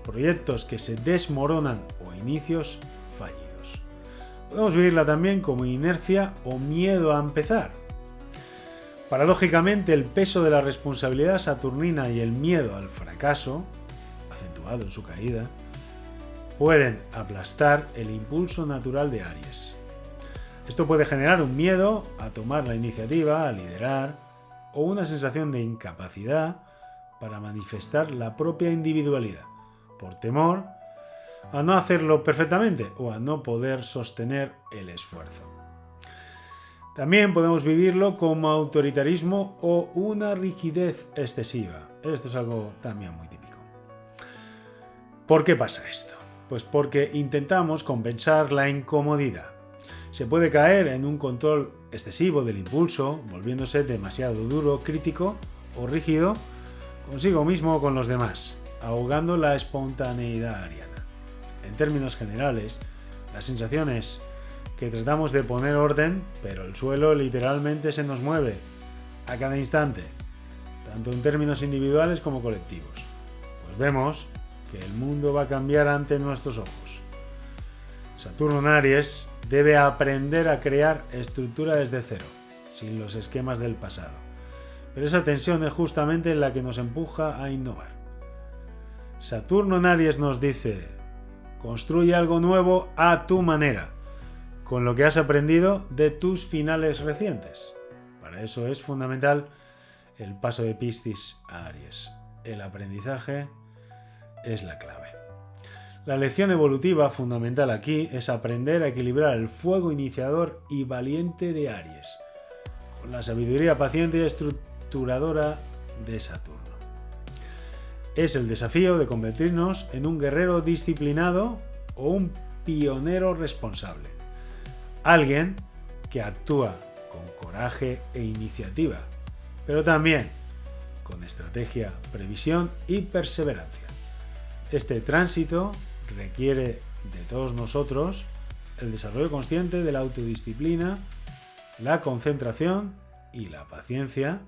proyectos que se desmoronan o inicios fallidos. Podemos vivirla también como inercia o miedo a empezar. Paradójicamente, el peso de la responsabilidad saturnina y el miedo al fracaso, acentuado en su caída, pueden aplastar el impulso natural de Aries. Esto puede generar un miedo a tomar la iniciativa, a liderar, o una sensación de incapacidad para manifestar la propia individualidad, por temor a no hacerlo perfectamente o a no poder sostener el esfuerzo. También podemos vivirlo como autoritarismo o una rigidez excesiva. Esto es algo también muy típico. ¿Por qué pasa esto? Pues porque intentamos compensar la incomodidad. Se puede caer en un control excesivo del impulso, volviéndose demasiado duro, crítico o rígido consigo mismo o con los demás, ahogando la espontaneidad ariana. En términos generales, la sensación es que tratamos de poner orden, pero el suelo literalmente se nos mueve a cada instante, tanto en términos individuales como colectivos. Pues vemos que el mundo va a cambiar ante nuestros ojos. Saturno en Aries debe aprender a crear estructura desde cero, sin los esquemas del pasado. Pero esa tensión es justamente la que nos empuja a innovar. Saturno en Aries nos dice: construye algo nuevo a tu manera, con lo que has aprendido de tus finales recientes. Para eso es fundamental el paso de Piscis a Aries. El aprendizaje es la clave. La lección evolutiva fundamental aquí es aprender a equilibrar el fuego iniciador y valiente de Aries con la sabiduría paciente y estructuradora de Saturno. Es el desafío de convertirnos en un guerrero disciplinado o un pionero responsable. Alguien que actúa con coraje e iniciativa, pero también con estrategia, previsión y perseverancia. Este tránsito requiere de todos nosotros el desarrollo consciente de la autodisciplina, la concentración y la paciencia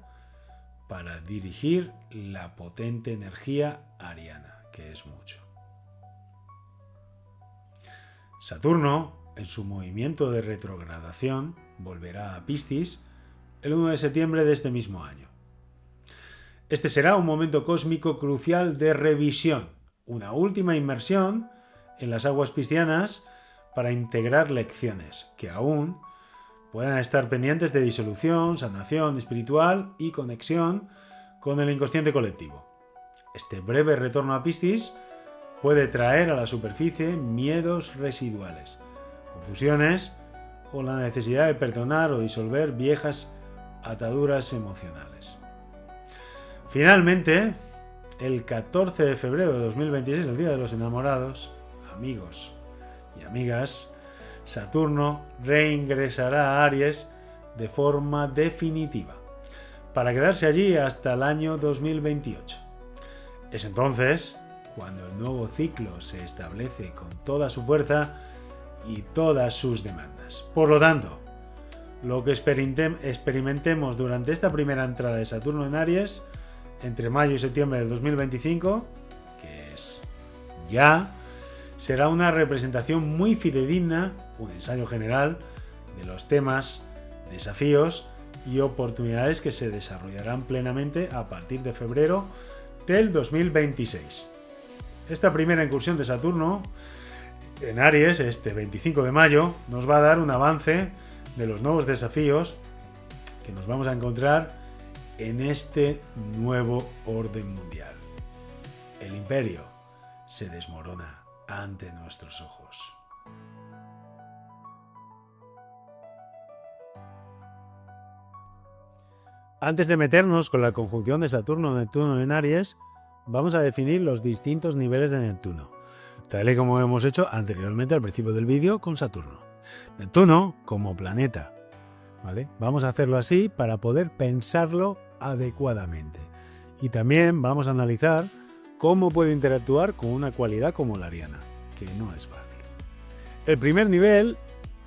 para dirigir la potente energía ariana, que es mucho. Saturno, en su movimiento de retrogradación, volverá a Piscis el 1 de septiembre de este mismo año. Este será un momento cósmico crucial de revisión, una última inmersión en las aguas piscianas para integrar lecciones que aún puedan estar pendientes de disolución, sanación espiritual y conexión con el inconsciente colectivo. Este breve retorno a Piscis puede traer a la superficie miedos residuales, confusiones o la necesidad de perdonar o disolver viejas ataduras emocionales. Finalmente, el 14 de febrero de 2026, el Día de los Enamorados, amigos y amigas, Saturno reingresará a Aries de forma definitiva, para quedarse allí hasta el año 2028. Es entonces cuando el nuevo ciclo se establece con toda su fuerza y todas sus demandas. Por lo tanto, lo que experimentemos durante esta primera entrada de Saturno en Aries, entre mayo y septiembre del 2025, que es ya, será una representación muy fidedigna, un ensayo general de los temas, desafíos y oportunidades que se desarrollarán plenamente a partir de febrero del 2026. Esta primera incursión de Saturno en Aries, este 25 de mayo, nos va a dar un avance de los nuevos desafíos que nos vamos a encontrar en este nuevo orden mundial. El imperio se desmorona ante nuestros ojos. Antes de meternos con la conjunción de Saturno-Neptuno en Aries, vamos a definir los distintos niveles de Neptuno, tal y como hemos hecho anteriormente al principio del vídeo con Saturno. Neptuno como planeta, ¿vale? Vamos a hacerlo así para poder pensarlo adecuadamente. Y también vamos a analizar cómo puede interactuar con una cualidad como la ariana, que no es fácil. El primer nivel,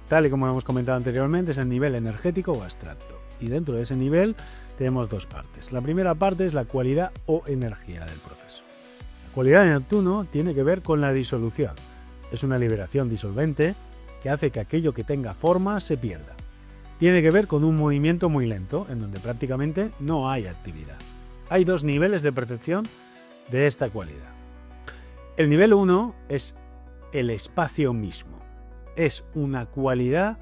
tal y como hemos comentado anteriormente, es el nivel energético o abstracto. Y dentro de ese nivel tenemos dos partes. La primera parte es la cualidad o energía del proceso. La cualidad de Neptuno tiene que ver con la disolución. Es una liberación disolvente que hace que aquello que tenga forma se pierda. Tiene que ver con un movimiento muy lento, en donde prácticamente no hay actividad. Hay dos niveles de percepción de esta cualidad. El nivel 1 es el espacio mismo. Es una cualidad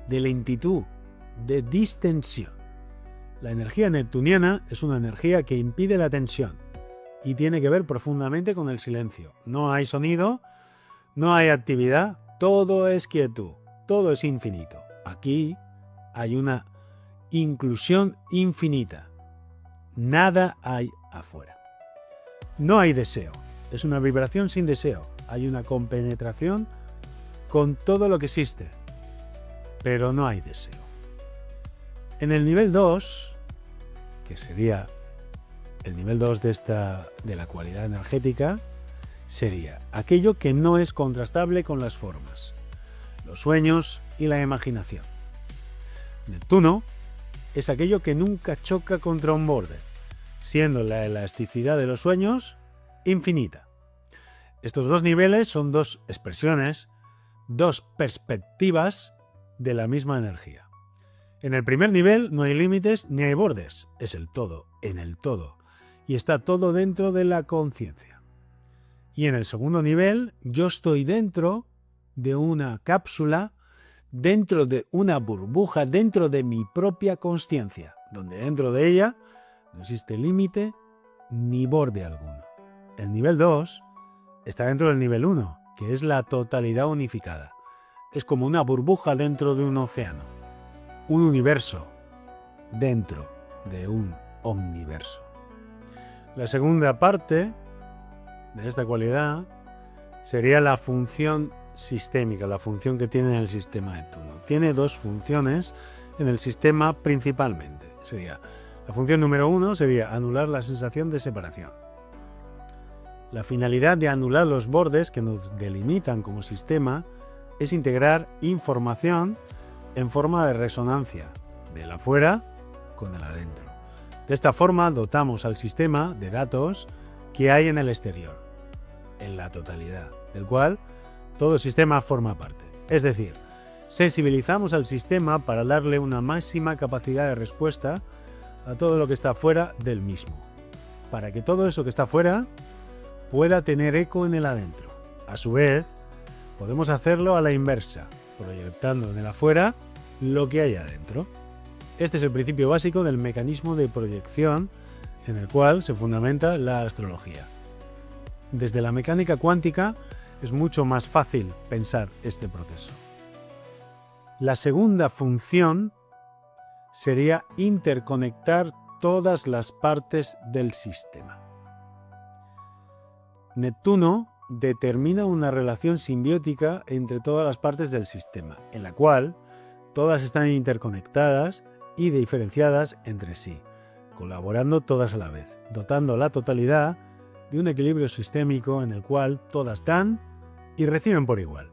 de lentitud, de distensión. La energía neptuniana es una energía que impide la tensión y tiene que ver profundamente con el silencio. No hay sonido, No hay actividad, todo es quietud, todo es infinito. Aquí hay una inclusión infinita. Nada hay afuera. No hay deseo. Es una vibración sin deseo. Hay una compenetración con todo lo que existe. Pero no hay deseo. En el nivel 2, que sería el nivel 2 de la cualidad energética, sería aquello que no es contrastable con las formas, los sueños y la imaginación. Neptuno es aquello que nunca choca contra un borde, siendo la elasticidad de los sueños infinita. Estos dos niveles son dos expresiones, dos perspectivas de la misma energía. En el primer nivel no hay límites ni hay bordes, es el todo, en el todo, y está todo dentro de la conciencia. Y en el segundo nivel yo estoy dentro de una cápsula, dentro de una burbuja, dentro de mi propia consciencia, donde dentro de ella no existe límite ni borde alguno. El nivel 2 está dentro del nivel 1, que es la totalidad unificada. Es como una burbuja dentro de un océano. Un universo dentro de un omniverso. La segunda parte de esta cualidad sería la función sistémica, la función que tiene el sistema Neptuno. Tiene dos funciones en el sistema principalmente. La función número 1 sería anular la sensación de separación. La finalidad de anular los bordes que nos delimitan como sistema es integrar información en forma de resonancia, del afuera con el adentro. De esta forma dotamos al sistema de datos que hay en el exterior, en la totalidad, del cual todo el sistema forma parte. Es decir, sensibilizamos al sistema para darle una máxima capacidad de respuesta a todo lo que está fuera del mismo, para que todo eso que está fuera pueda tener eco en el adentro. A su vez, podemos hacerlo a la inversa, proyectando en el afuera lo que hay adentro. Este es el principio básico del mecanismo de proyección en el cual se fundamenta la astrología. Desde la mecánica cuántica es mucho más fácil pensar este proceso. La segunda función sería interconectar todas las partes del sistema. Neptuno determina una relación simbiótica entre todas las partes del sistema, en la cual todas están interconectadas y diferenciadas entre sí, colaborando todas a la vez, dotando la totalidad de un equilibrio sistémico en el cual todas dan y reciben por igual.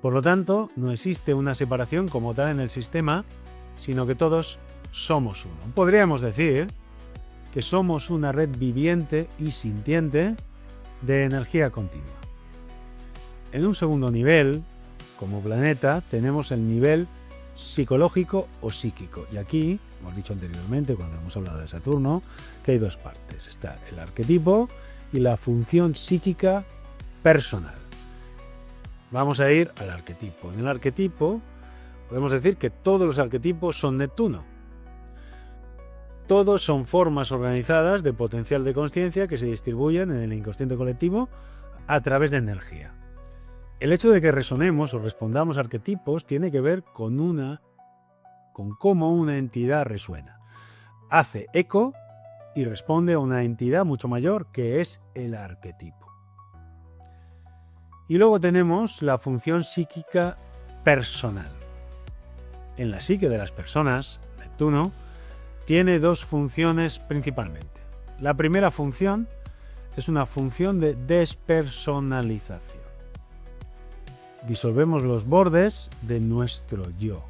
Por lo tanto, no existe una separación como tal en el sistema, sino que todos somos uno. Podríamos decir que somos una red viviente y sintiente de energía continua. En un segundo nivel, como planeta, tenemos el nivel psicológico o psíquico. Y aquí, hemos dicho anteriormente, cuando hemos hablado de Saturno, que hay dos partes. Está el arquetipo y la función psíquica personal. Vamos a ir al arquetipo. En el arquetipo podemos decir que todos los arquetipos son Neptuno. Todos son formas organizadas de potencial de conciencia que se distribuyen en el inconsciente colectivo a través de energía. El hecho de que resonemos o respondamos a arquetipos tiene que ver con cómo una entidad resuena. Hace eco y responde a una entidad mucho mayor que es el arquetipo. Y luego tenemos la función psíquica personal. En la psique de las personas, Neptuno tiene dos funciones principalmente. La primera función es una función de despersonalización. Disolvemos los bordes de nuestro yo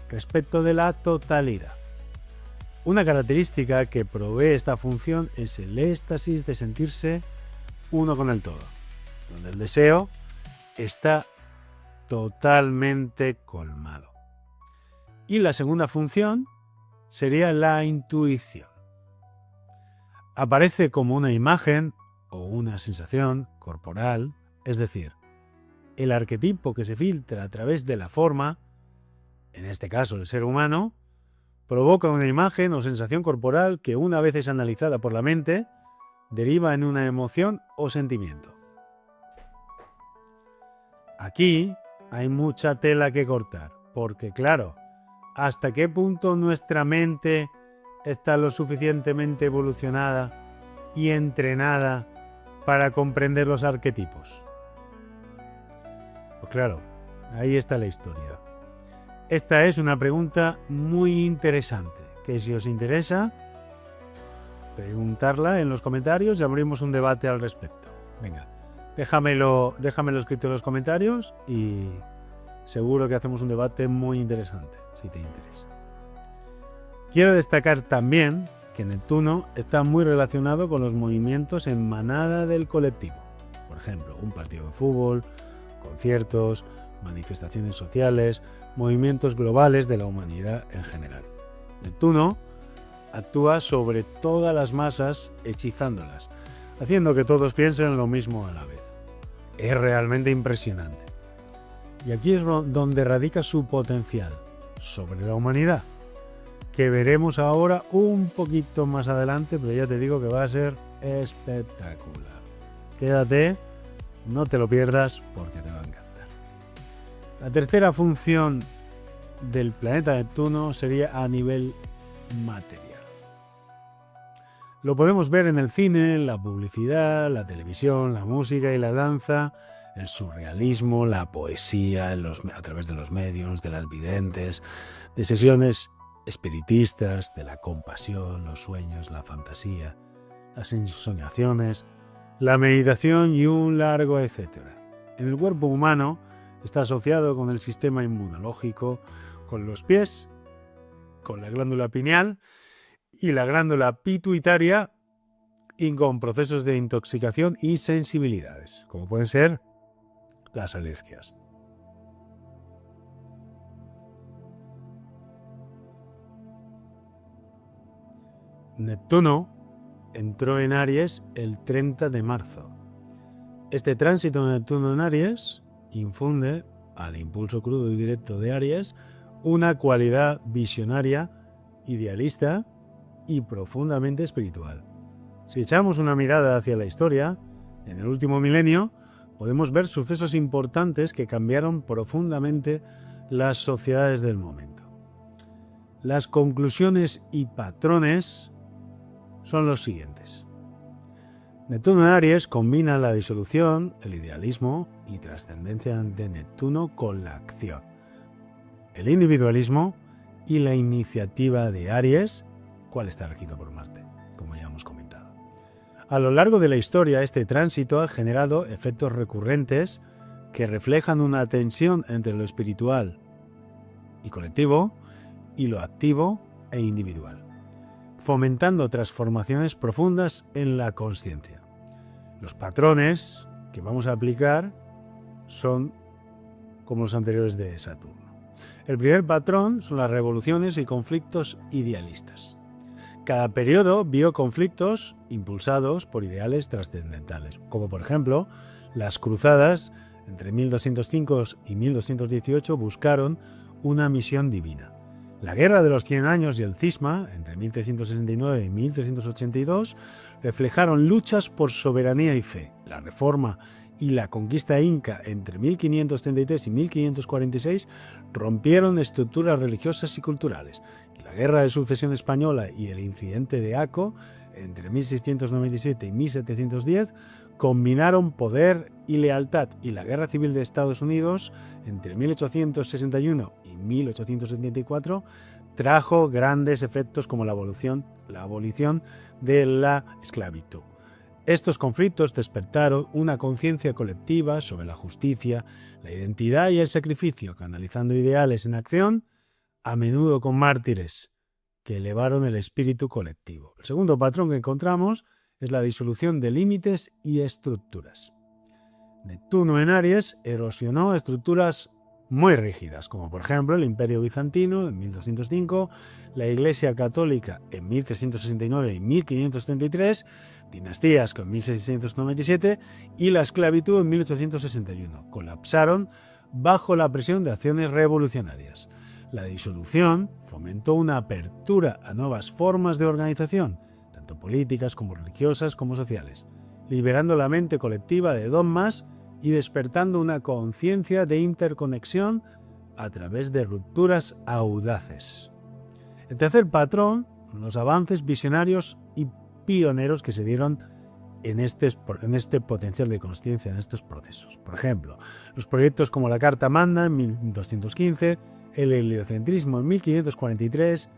respecto de la totalidad. Una característica que provee esta función es el éxtasis de sentirse uno con el todo, donde el deseo está totalmente colmado. Y la segunda función sería la intuición. Aparece como una imagen o una sensación corporal, es decir, el arquetipo que se filtra a través de la forma, en este caso el ser humano, provoca una imagen o sensación corporal que una vez es analizada por la mente, deriva en una emoción o sentimiento. Aquí hay mucha tela que cortar, porque claro, ¿hasta qué punto nuestra mente está lo suficientemente evolucionada y entrenada para comprender los arquetipos? Pues claro, ahí está la historia. Esta es una pregunta muy interesante, que si os interesa, preguntarla en los comentarios y abrimos un debate al respecto. Venga, déjamelo escrito en los comentarios y seguro que hacemos un debate muy interesante, si te interesa. Quiero destacar también que Neptuno está muy relacionado con los movimientos en manada del colectivo. Por ejemplo, un partido de fútbol, conciertos, manifestaciones sociales, movimientos globales de la humanidad en general. Neptuno actúa sobre todas las masas hechizándolas, haciendo que todos piensen lo mismo a la vez. Es realmente impresionante. Y aquí es donde radica su potencial sobre la humanidad, que veremos ahora un poquito más adelante, pero ya te digo que va a ser espectacular. Quédate, no te lo pierdas porque te va a encantar. La tercera función del planeta Neptuno sería a nivel material. Lo podemos ver en el cine, la publicidad, la televisión, la música y la danza, el surrealismo, la poesía a través de los medios, de las videntes, de sesiones espiritistas, de la compasión, los sueños, la fantasía, las ensoñaciones, la meditación y un largo etcétera. En el cuerpo humano está asociado con el sistema inmunológico, con los pies, con la glándula pineal y la glándula pituitaria y con procesos de intoxicación y sensibilidades, como pueden ser las alergias. Neptuno entró en Aries el 30 de marzo. Este tránsito de Neptuno en Aries infunde al impulso crudo y directo de Aries una cualidad visionaria, idealista y profundamente espiritual. Si echamos una mirada hacia la historia, en el último milenio podemos ver sucesos importantes que cambiaron profundamente las sociedades del momento. Las conclusiones y patrones son los siguientes. Neptuno en Aries combina la disolución, el idealismo y trascendencia de Neptuno con la acción, el individualismo y la iniciativa de Aries, cual está regido por Marte, como ya hemos comentado. A lo largo de la historia, este tránsito ha generado efectos recurrentes que reflejan una tensión entre lo espiritual y colectivo y lo activo e individual, fomentando transformaciones profundas en la consciencia. Los patrones que vamos a aplicar son como los anteriores de Saturno. El primer patrón son las revoluciones y conflictos idealistas. Cada periodo vio conflictos impulsados por ideales trascendentales, como por ejemplo las cruzadas entre 1205 y 1218 buscaron una misión divina. La Guerra de los 100 años y el cisma, entre 1369 y 1382, reflejaron luchas por soberanía y fe. La Reforma y la conquista inca entre 1533 y 1546 rompieron estructuras religiosas y culturales. Y la Guerra de Sucesión Española y el incidente de Aco, entre 1697 y 1710, combinaron poder y lealtad, y la Guerra Civil de Estados Unidos, entre 1861 y 1874, trajo grandes efectos como la abolición de la esclavitud. Estos conflictos despertaron una conciencia colectiva sobre la justicia, la identidad y el sacrificio, canalizando ideales en acción, a menudo con mártires, que elevaron el espíritu colectivo. El segundo patrón que encontramos es la disolución de límites y estructuras. Neptuno en Aries erosionó estructuras muy rígidas, como por ejemplo el Imperio Bizantino en 1205, la Iglesia Católica en 1369 y 1533, dinastías con 1697 y la esclavitud en 1861. Colapsaron bajo la presión de acciones revolucionarias. La disolución fomentó una apertura a nuevas formas de organización, tanto políticas como religiosas como sociales, liberando la mente colectiva de dogmas y despertando una conciencia de interconexión a través de rupturas audaces. El tercer patrón, los avances visionarios y pioneros que se dieron en este potencial de consciencia, en estos procesos. Por ejemplo, los proyectos como la Carta Magna en 1215, el heliocentrismo en 1543,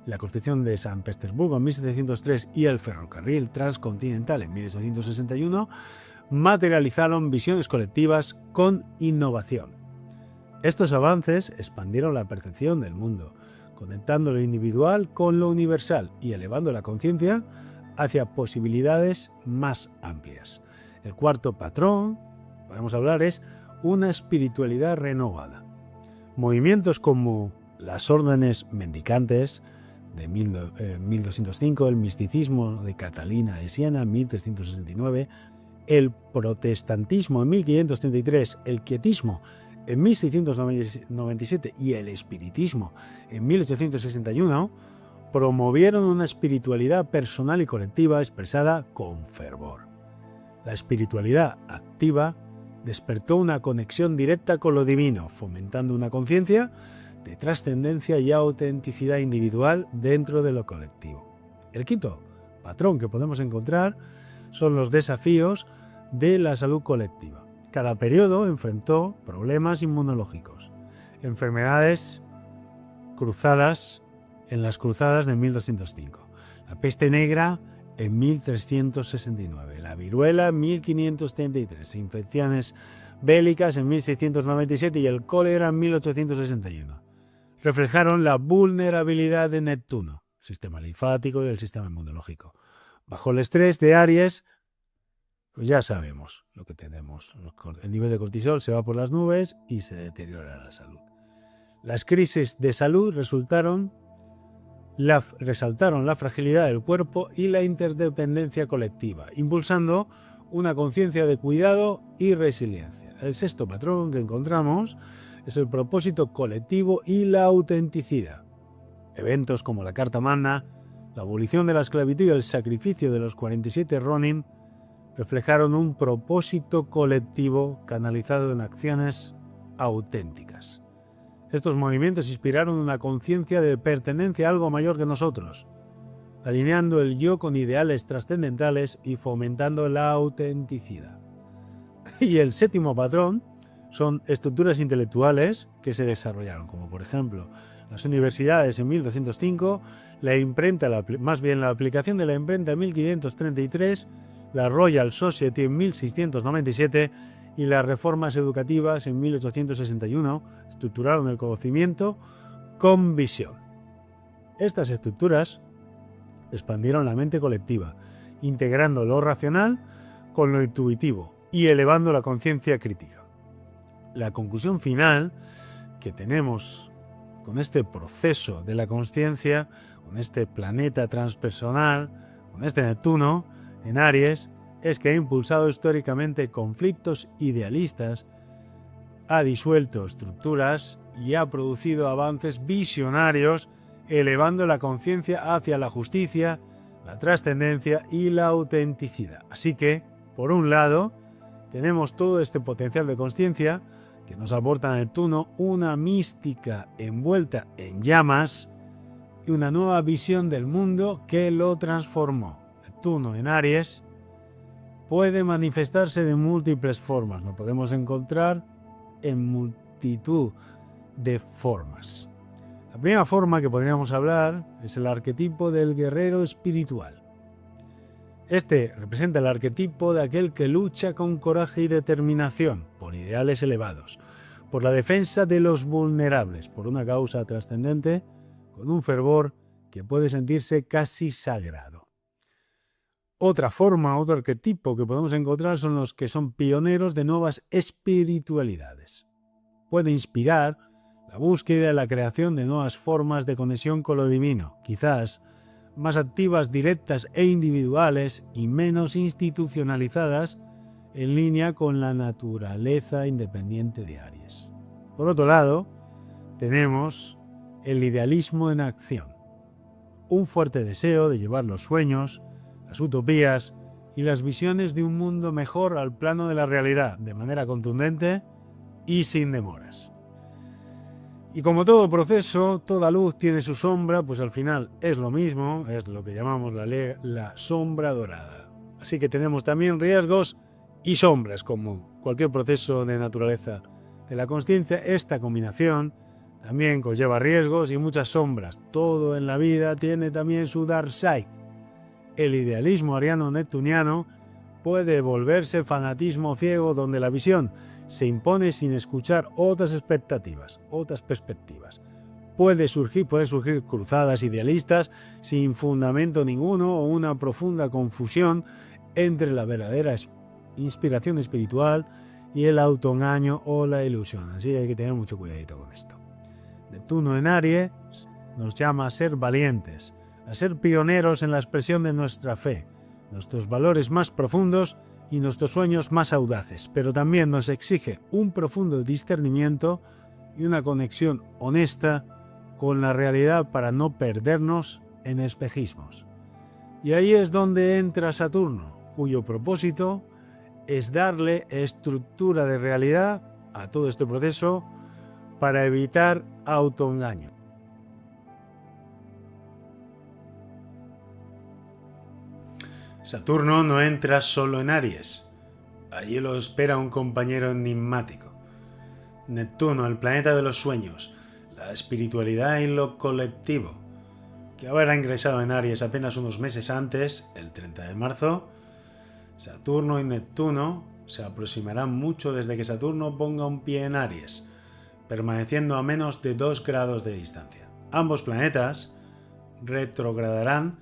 la Constitución de San Petersburgo en 1703 y el ferrocarril transcontinental en 1861 materializaron visiones colectivas con innovación. Estos avances expandieron la percepción del mundo, conectando lo individual con lo universal y elevando la conciencia hacia posibilidades más amplias. El cuarto patrón, podemos hablar, es una espiritualidad renovada. Movimientos como las órdenes mendicantes de 1205, el misticismo de Catalina de Siena en 1369, el protestantismo en 1533, el quietismo en 1697 y el espiritismo en 1861 promovieron una espiritualidad personal y colectiva expresada con fervor. La espiritualidad activa despertó una conexión directa con lo divino, fomentando una conciencia de trascendencia y autenticidad individual dentro de lo colectivo. El quinto patrón que podemos encontrar son los desafíos de la salud colectiva. Cada periodo enfrentó problemas inmunológicos, enfermedades cruzadas en las cruzadas de 1205, la peste negra en 1369, la viruela en 1533, infecciones bélicas en 1697 y el cólera en 1861. Reflejaron la vulnerabilidad de Neptuno, el sistema linfático y el sistema inmunológico. Bajo el estrés de Aries, pues ya sabemos lo que tenemos. El nivel de cortisol se va por las nubes y se deteriora la salud. Las crisis de salud resaltaron la fragilidad del cuerpo y la interdependencia colectiva, impulsando una conciencia de cuidado y resiliencia. El sexto patrón que encontramos es el propósito colectivo y la autenticidad. Eventos como la Carta Magna, la abolición de la esclavitud y el sacrificio de los 47 Ronin reflejaron un propósito colectivo canalizado en acciones auténticas. Estos movimientos inspiraron una conciencia de pertenencia a algo mayor que nosotros, alineando el yo con ideales trascendentales y fomentando la autenticidad. Y el séptimo patrón son estructuras intelectuales que se desarrollaron, como por ejemplo las universidades en 1205, la aplicación de la imprenta en 1533, la Royal Society en 1697 y las reformas educativas en 1861 estructuraron el conocimiento con visión. Estas estructuras expandieron la mente colectiva, integrando lo racional con lo intuitivo y elevando la conciencia crítica. La conclusión final que tenemos con este proceso de la consciencia, con este planeta transpersonal, con este Neptuno en Aries, es que ha impulsado históricamente conflictos idealistas, ha disuelto estructuras y ha producido avances visionarios, elevando la conciencia hacia la justicia, la trascendencia y la autenticidad. Así que, por un lado, tenemos todo este potencial de consciencia que nos aporta Neptuno, una mística envuelta en llamas y una nueva visión del mundo que lo transformó. Neptuno en Aries puede manifestarse de múltiples formas, lo podemos encontrar en multitud de formas. La primera forma que podríamos hablar es el arquetipo del guerrero espiritual. Este representa el arquetipo de aquel que lucha con coraje y determinación por ideales elevados, por la defensa de los vulnerables, por una causa trascendente, con un fervor que puede sentirse casi sagrado. Otra forma, otro arquetipo que podemos encontrar son los que son pioneros de nuevas espiritualidades. Puede inspirar la búsqueda y la creación de nuevas formas de conexión con lo divino, quizás más activas, directas e individuales y menos institucionalizadas, en línea con la naturaleza independiente de Aries. Por otro lado, tenemos el idealismo en acción, un fuerte deseo de llevar los sueños, las utopías y las visiones de un mundo mejor al plano de la realidad, de manera contundente y sin demoras. Y como todo proceso, toda luz tiene su sombra, pues al final es lo mismo, es lo que llamamos la sombra dorada. Así que tenemos también riesgos y sombras, como cualquier proceso de naturaleza de la consciencia. Esta combinación también conlleva riesgos y muchas sombras. Todo en la vida tiene también su dark side. El idealismo ariano-neptuniano puede volverse fanatismo ciego, donde la visión se impone sin escuchar otras expectativas, otras perspectivas. Puede surgir cruzadas idealistas sin fundamento ninguno o una profunda confusión entre la verdadera inspiración espiritual y el autoengaño o la ilusión. Así que hay que tener mucho cuidadito con esto. Neptuno en Aries nos llama a ser valientes, a ser pioneros en la expresión de nuestra fe, nuestros valores más profundos y nuestros sueños más audaces, pero también nos exige un profundo discernimiento y una conexión honesta con la realidad para no perdernos en espejismos. Y ahí es donde entra Saturno, cuyo propósito es darle estructura de realidad a todo este proceso para evitar autoengaño. Saturno no entra solo en Aries. Allí lo espera un compañero enigmático. Neptuno, el planeta de los sueños, la espiritualidad y lo colectivo, que habrá ingresado en Aries apenas unos meses antes, el 30 de marzo. Saturno y Neptuno se aproximarán mucho desde que Saturno ponga un pie en Aries, permaneciendo a menos de 2 grados de distancia. Ambos planetas retrogradarán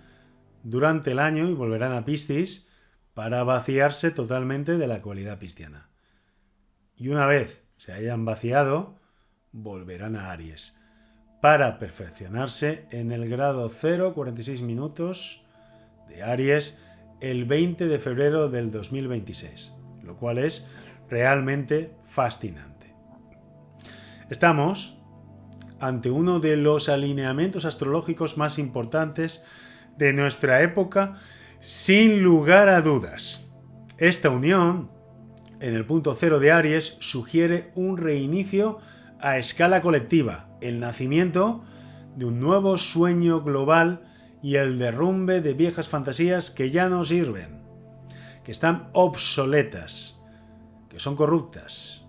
durante el año y volverán a Piscis para vaciarse totalmente de la cualidad pisciana. Y una vez se hayan vaciado, volverán a Aries para perfeccionarse en el grado 0,46 minutos de Aries el 20 de febrero del 2026, lo cual es realmente fascinante. Estamos ante uno de los alineamientos astrológicos más importantes de nuestra época, sin lugar a dudas. Esta unión, en el punto cero de Aries, sugiere un reinicio a escala colectiva, el nacimiento de un nuevo sueño global y el derrumbe de viejas fantasías que ya no sirven, que están obsoletas, que son corruptas.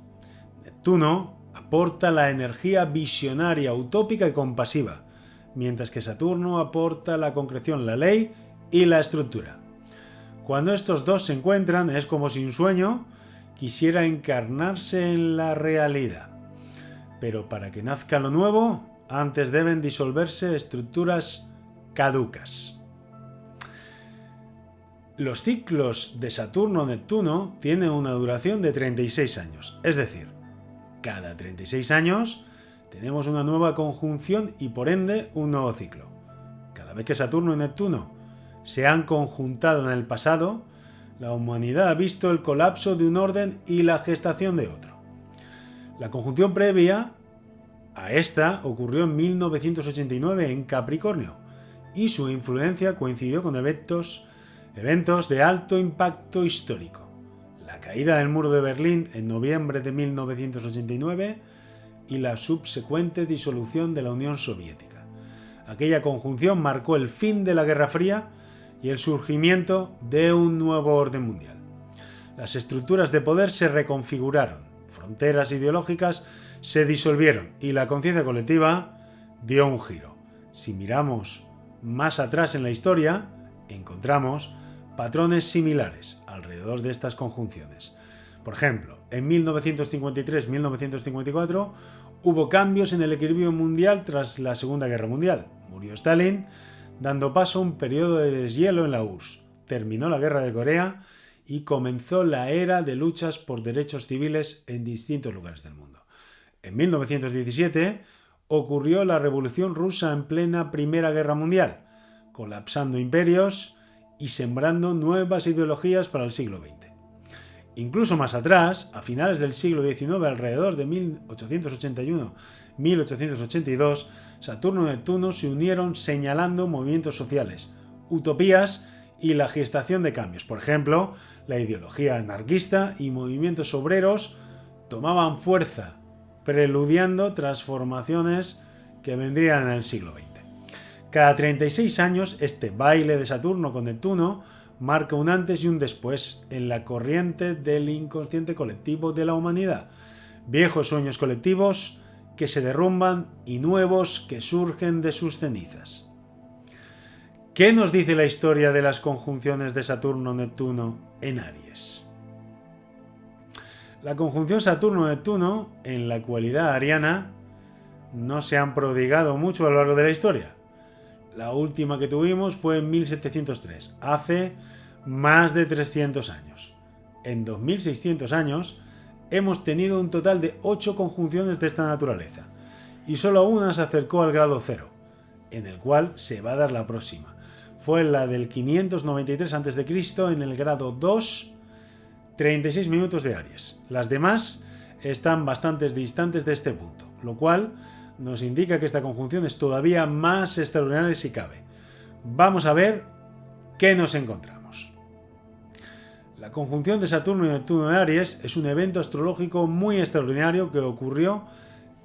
Neptuno aporta la energía visionaria, utópica y compasiva, mientras que Saturno aporta la concreción, la ley y la estructura. Cuando estos dos se encuentran, es como si un sueño quisiera encarnarse en la realidad. Pero para que nazca lo nuevo, antes deben disolverse estructuras caducas. Los ciclos de Saturno-Neptuno tienen una duración de 36 años, es decir, cada 36 años tenemos una nueva conjunción y por ende un nuevo ciclo. Cada vez que Saturno y Neptuno se han conjuntado en el pasado, la humanidad ha visto el colapso de un orden y la gestación de otro. La conjunción previa a esta ocurrió en 1989 en Capricornio y su influencia coincidió con eventos de alto impacto histórico. La caída del muro de Berlín en noviembre de 1989 y la subsecuente disolución de la Unión Soviética. Aquella conjunción marcó el fin de la Guerra Fría y el surgimiento de un nuevo orden mundial. Las estructuras de poder se reconfiguraron, fronteras ideológicas se disolvieron y la conciencia colectiva dio un giro. Si miramos más atrás en la historia, encontramos patrones similares alrededor de estas conjunciones. Por ejemplo, en 1953-1954 hubo cambios en el equilibrio mundial tras la Segunda Guerra Mundial. Murió Stalin, dando paso a un periodo de deshielo en la URSS. Terminó la Guerra de Corea y comenzó la era de luchas por derechos civiles en distintos lugares del mundo. En 1917 ocurrió la Revolución Rusa en plena Primera Guerra Mundial, colapsando imperios y sembrando nuevas ideologías para el siglo XX. Incluso más atrás, a finales del siglo XIX, alrededor de 1881-1882, Saturno y Neptuno se unieron señalando movimientos sociales, utopías y la gestación de cambios. Por ejemplo, la ideología anarquista y movimientos obreros tomaban fuerza, preludiando transformaciones que vendrían en el siglo XX. Cada 36 años, este baile de Saturno con Neptuno marca un antes y un después en la corriente del inconsciente colectivo de la humanidad. Viejos sueños colectivos que se derrumban y nuevos que surgen de sus cenizas. ¿Qué nos dice la historia de las conjunciones de Saturno-Neptuno en Aries? La conjunción Saturno-Neptuno en la cualidad ariana no se han prodigado mucho a lo largo de la historia. La última que tuvimos fue en 1703, hace más de 300 años. En 2600 años hemos tenido un total de 8 conjunciones de esta naturaleza, y solo una se acercó al grado 0, en el cual se va a dar la próxima. Fue la del 593 a.C. en el grado 2, 36 minutos de Aries. Las demás están bastante distantes de este punto, lo cual nos indica que esta conjunción es todavía más extraordinaria si cabe. Vamos a ver qué nos encontramos. La conjunción de Saturno y Neptuno en Aries es un evento astrológico muy extraordinario que ocurrió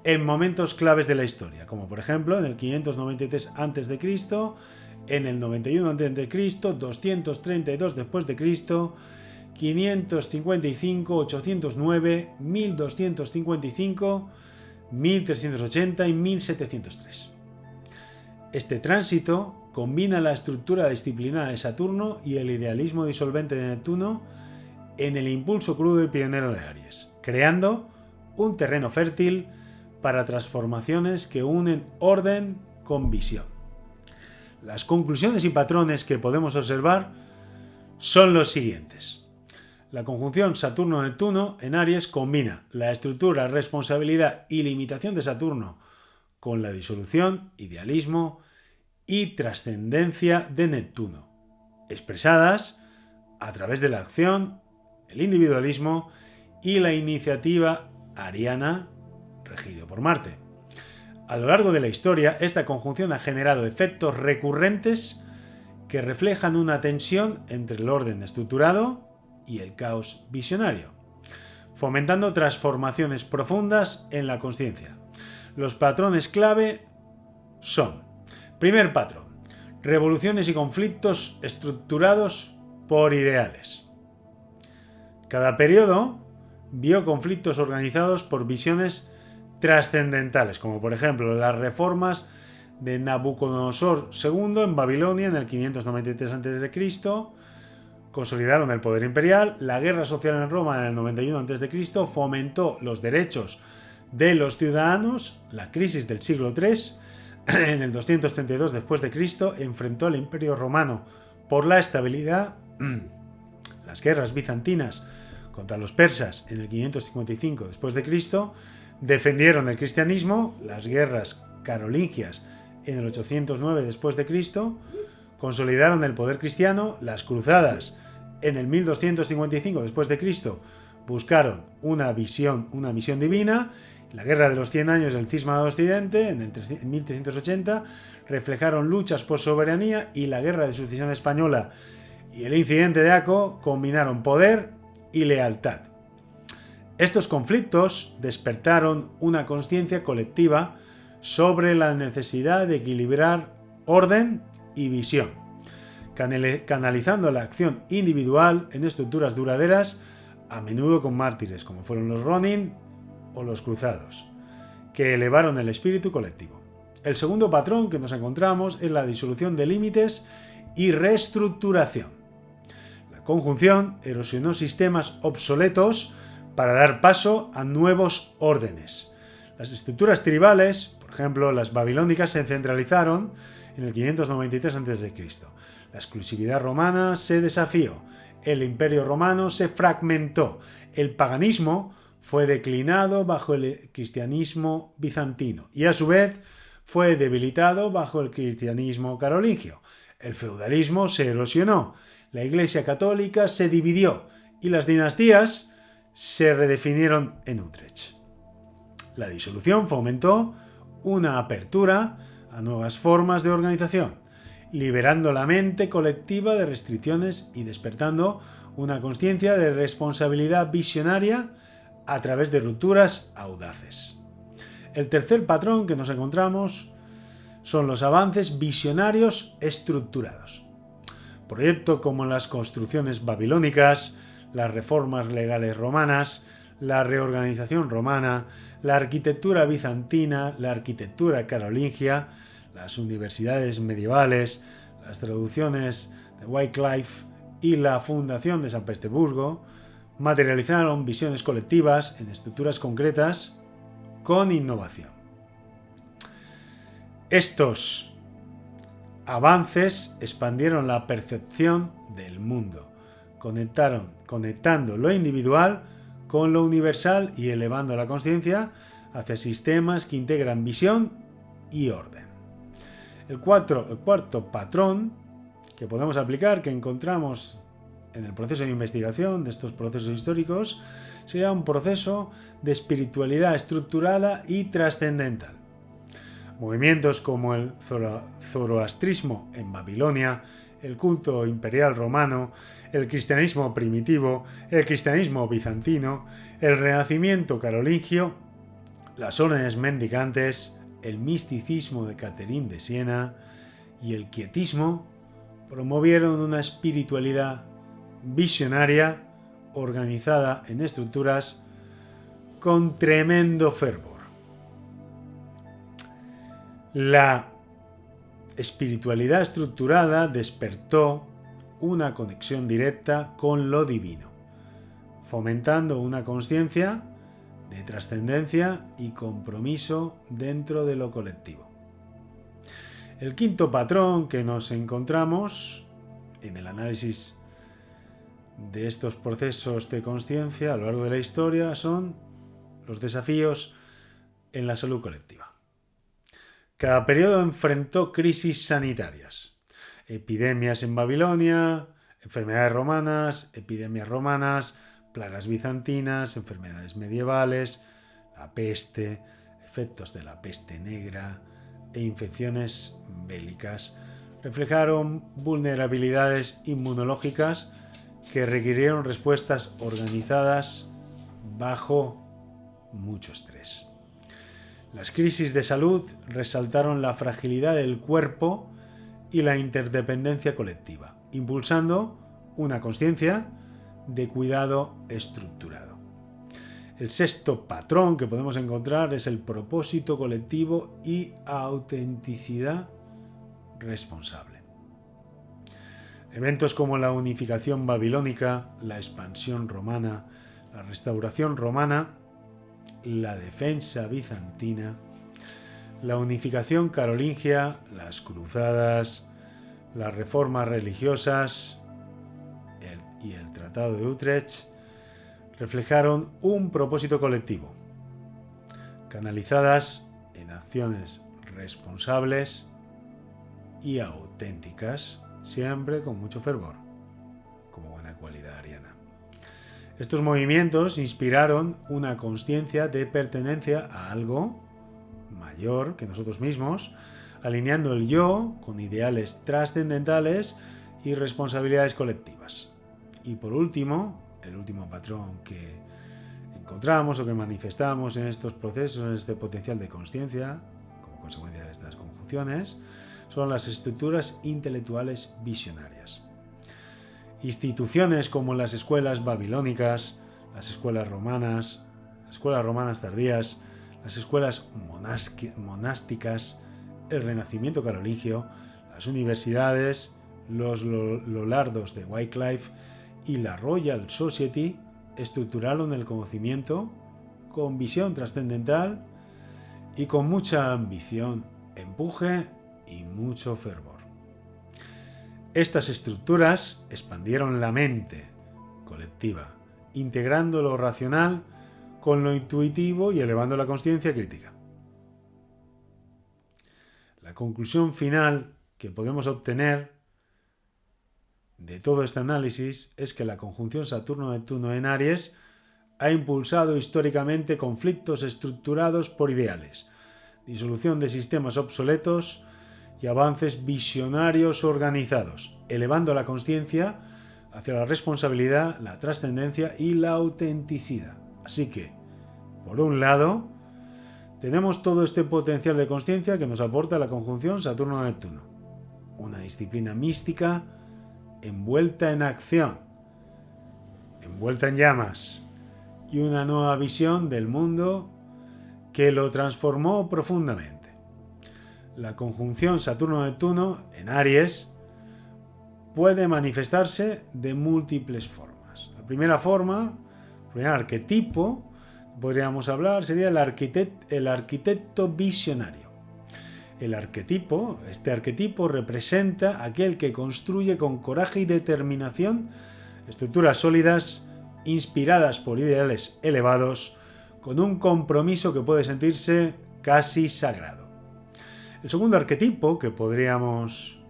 en momentos claves de la historia, como por ejemplo en el 593 a.C., en el 91 a.C., 232 después de Cristo, 555, 809, 1255, 1380 y 1703. Este tránsito combina la estructura disciplinada de Saturno y el idealismo disolvente de Neptuno en el impulso crudo y pionero de Aries, creando un terreno fértil para transformaciones que unen orden con visión. Las conclusiones y patrones que podemos observar son los siguientes. La conjunción Saturno-Neptuno en Aries combina la estructura, responsabilidad y limitación de Saturno con la disolución, idealismo y trascendencia de Neptuno, expresadas a través de la acción, el individualismo y la iniciativa ariana regido por Marte. A lo largo de la historia, esta conjunción ha generado efectos recurrentes que reflejan una tensión entre el orden estructurado y el caos visionario, fomentando transformaciones profundas en la consciencia. Los patrones clave son: primer patrón, revoluciones y conflictos estructurados por ideales. Cada periodo vio conflictos organizados por visiones trascendentales, como por ejemplo las reformas de Nabucodonosor II en Babilonia en el 593 a.C., consolidaron el poder imperial. La guerra social en Roma en el 91 a.C. fomentó los derechos de los ciudadanos. La crisis del siglo III en el 232 después de Cristo enfrentó al Imperio Romano por la estabilidad. Las guerras bizantinas contra los persas en el 555 después de Cristo defendieron el cristianismo. Las guerras carolingias en el 809 después de Cristo consolidaron el poder cristiano. Las cruzadas en el 1255 después de Cristo buscaron una misión divina. La guerra de los 100 años del cisma de Occidente en el 1380 reflejaron luchas por soberanía, y la guerra de sucesión española y el incidente de Aco combinaron poder y lealtad. Estos conflictos despertaron una conciencia colectiva sobre la necesidad de equilibrar orden y visión, canalizando la acción individual en estructuras duraderas, a menudo con mártires, como fueron los Ronin o los Cruzados, que elevaron el espíritu colectivo. El segundo patrón que nos encontramos es la disolución de límites y reestructuración. La conjunción erosionó sistemas obsoletos para dar paso a nuevos órdenes. Las estructuras tribales, por ejemplo las babilónicas, se centralizaron en el 593 a.C. La exclusividad romana se desafió, el imperio romano se fragmentó, el paganismo fue declinado bajo el cristianismo bizantino y a su vez fue debilitado bajo el cristianismo carolingio. El feudalismo se erosionó, la Iglesia católica se dividió y las dinastías se redefinieron en Utrecht. La disolución fomentó una apertura a nuevas formas de organización, liberando la mente colectiva de restricciones y despertando una conciencia de responsabilidad visionaria a través de rupturas audaces. El tercer patrón que nos encontramos son los avances visionarios estructurados. Proyectos como las construcciones babilónicas, las reformas legales romanas, la reorganización romana, la arquitectura bizantina, la arquitectura carolingia, las universidades medievales, las traducciones de Wycliffe y la fundación de San Petersburgo materializaron visiones colectivas en estructuras concretas con innovación. Estos avances expandieron la percepción del mundo, conectando lo individual con lo universal y elevando la conciencia hacia sistemas que integran visión y orden. El cuarto patrón que podemos aplicar, que encontramos en el proceso de investigación de estos procesos históricos, sería un proceso de espiritualidad estructurada y trascendental. Movimientos como el zoroastrismo en Babilonia, el culto imperial romano, el cristianismo primitivo, el cristianismo bizantino, el renacimiento carolingio, las órdenes mendicantes, el misticismo de Catherine de Siena y el quietismo promovieron una espiritualidad visionaria organizada en estructuras con tremendo fervor. La espiritualidad estructurada despertó una conexión directa con lo divino, fomentando una conciencia de trascendencia y compromiso dentro de lo colectivo. El quinto patrón que nos encontramos en el análisis de estos procesos de conciencia a lo largo de la historia son los desafíos en la salud colectiva. Cada periodo enfrentó crisis sanitarias, epidemias en Babilonia, enfermedades romanas, epidemias romanas, plagas bizantinas, enfermedades medievales, la peste, efectos de la peste negra e infecciones bélicas reflejaron vulnerabilidades inmunológicas que requirieron respuestas organizadas bajo mucho estrés. Las crisis de salud resaltaron la fragilidad del cuerpo y la interdependencia colectiva, impulsando una conciencia de cuidado estructurado. El sexto patrón que podemos encontrar es el propósito colectivo y autenticidad responsable. Eventos como la unificación babilónica, la expansión romana, la restauración romana, la defensa bizantina, la unificación carolingia, las cruzadas, las reformas religiosas y el Tratado de Utrecht reflejaron un propósito colectivo, canalizadas en acciones responsables y auténticas, siempre con mucho fervor, como buena cualidad ariana. Estos movimientos inspiraron una conciencia de pertenencia a algo mayor que nosotros mismos, alineando el yo con ideales trascendentales y responsabilidades colectivas. Y por último, el último patrón que encontramos o que manifestamos en estos procesos, en este potencial de conciencia, como consecuencia de estas conjunciones, son las estructuras intelectuales visionarias. Instituciones como las escuelas babilónicas, las escuelas romanas tardías, las escuelas monásticas, el Renacimiento carolingio, las universidades, los lollardos de Wycliffe y la Royal Society estructuraron el conocimiento con visión trascendental y con mucha ambición, empuje y mucho fervor. Estas estructuras expandieron la mente colectiva, integrando lo racional con lo intuitivo y elevando la conciencia crítica. La conclusión final que podemos obtener de todo este análisis es que la conjunción Saturno-Neptuno en Aries ha impulsado históricamente conflictos estructurados por ideales, disolución de sistemas obsoletos y avances visionarios organizados, elevando la consciencia hacia la responsabilidad, la trascendencia y la autenticidad. Así que, por un lado, tenemos todo este potencial de consciencia que nos aporta la conjunción Saturno-Neptuno, una disciplina mística envuelta en acción, envuelta en llamas, y una nueva visión del mundo que lo transformó profundamente. La conjunción Saturno-Neptuno en Aries puede manifestarse de múltiples formas. La primera forma, el primer arquetipo, podríamos hablar, sería el arquitecto visionario. Este arquetipo representa aquel que construye con coraje y determinación estructuras sólidas, inspiradas por ideales elevados, con un compromiso que puede sentirse casi sagrado. El segundo arquetipo que podríamos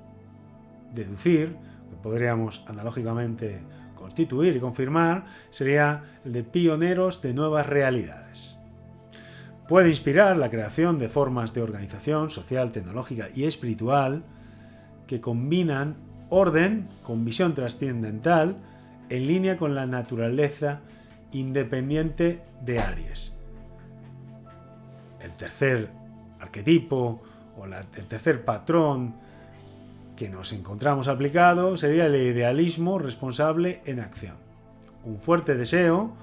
deducir, que podríamos analógicamente constituir y confirmar, sería el de pioneros de nuevas realidades. Puede inspirar la creación de formas de organización social, tecnológica y espiritual que combinan orden con visión trascendental en línea con la naturaleza independiente de Aries. El tercer arquetipo o el tercer patrón que nos encontramos aplicado sería el idealismo responsable en acción. Un fuerte deseo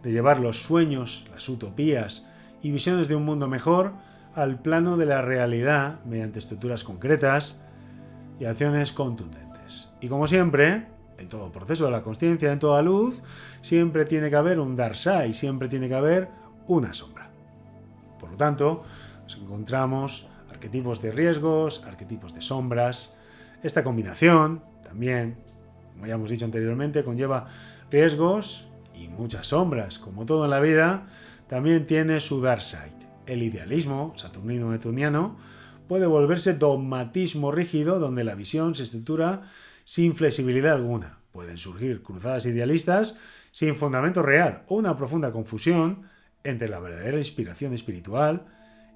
de llevar los sueños, las utopías y visiones de un mundo mejor al plano de la realidad mediante estructuras concretas y acciones contundentes. Y como siempre, en todo proceso de la consciencia, en toda luz, siempre tiene que haber un dark side, siempre tiene que haber una sombra. Por lo tanto, nos encontramos arquetipos de riesgos, arquetipos de sombras. Esta combinación también, como ya hemos dicho anteriormente, conlleva riesgos y muchas sombras. Como todo en la vida, también tiene su dark side. El idealismo saturnino-neptuniano puede volverse dogmatismo rígido donde la visión se estructura sin flexibilidad alguna. Pueden surgir cruzadas idealistas sin fundamento real o una profunda confusión entre la verdadera inspiración espiritual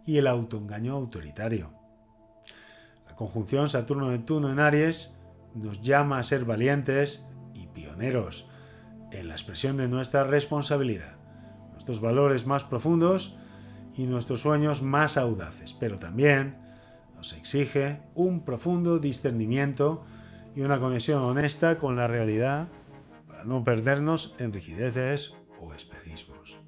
y el autoengaño autoritario. La conjunción Saturno-Neptuno en Aries nos llama a ser valientes y pioneros en la expresión de nuestra responsabilidad, nuestros valores más profundos y nuestros sueños más audaces, pero también nos exige un profundo discernimiento y una conexión honesta con la realidad para no perdernos en rigideces o espejismos.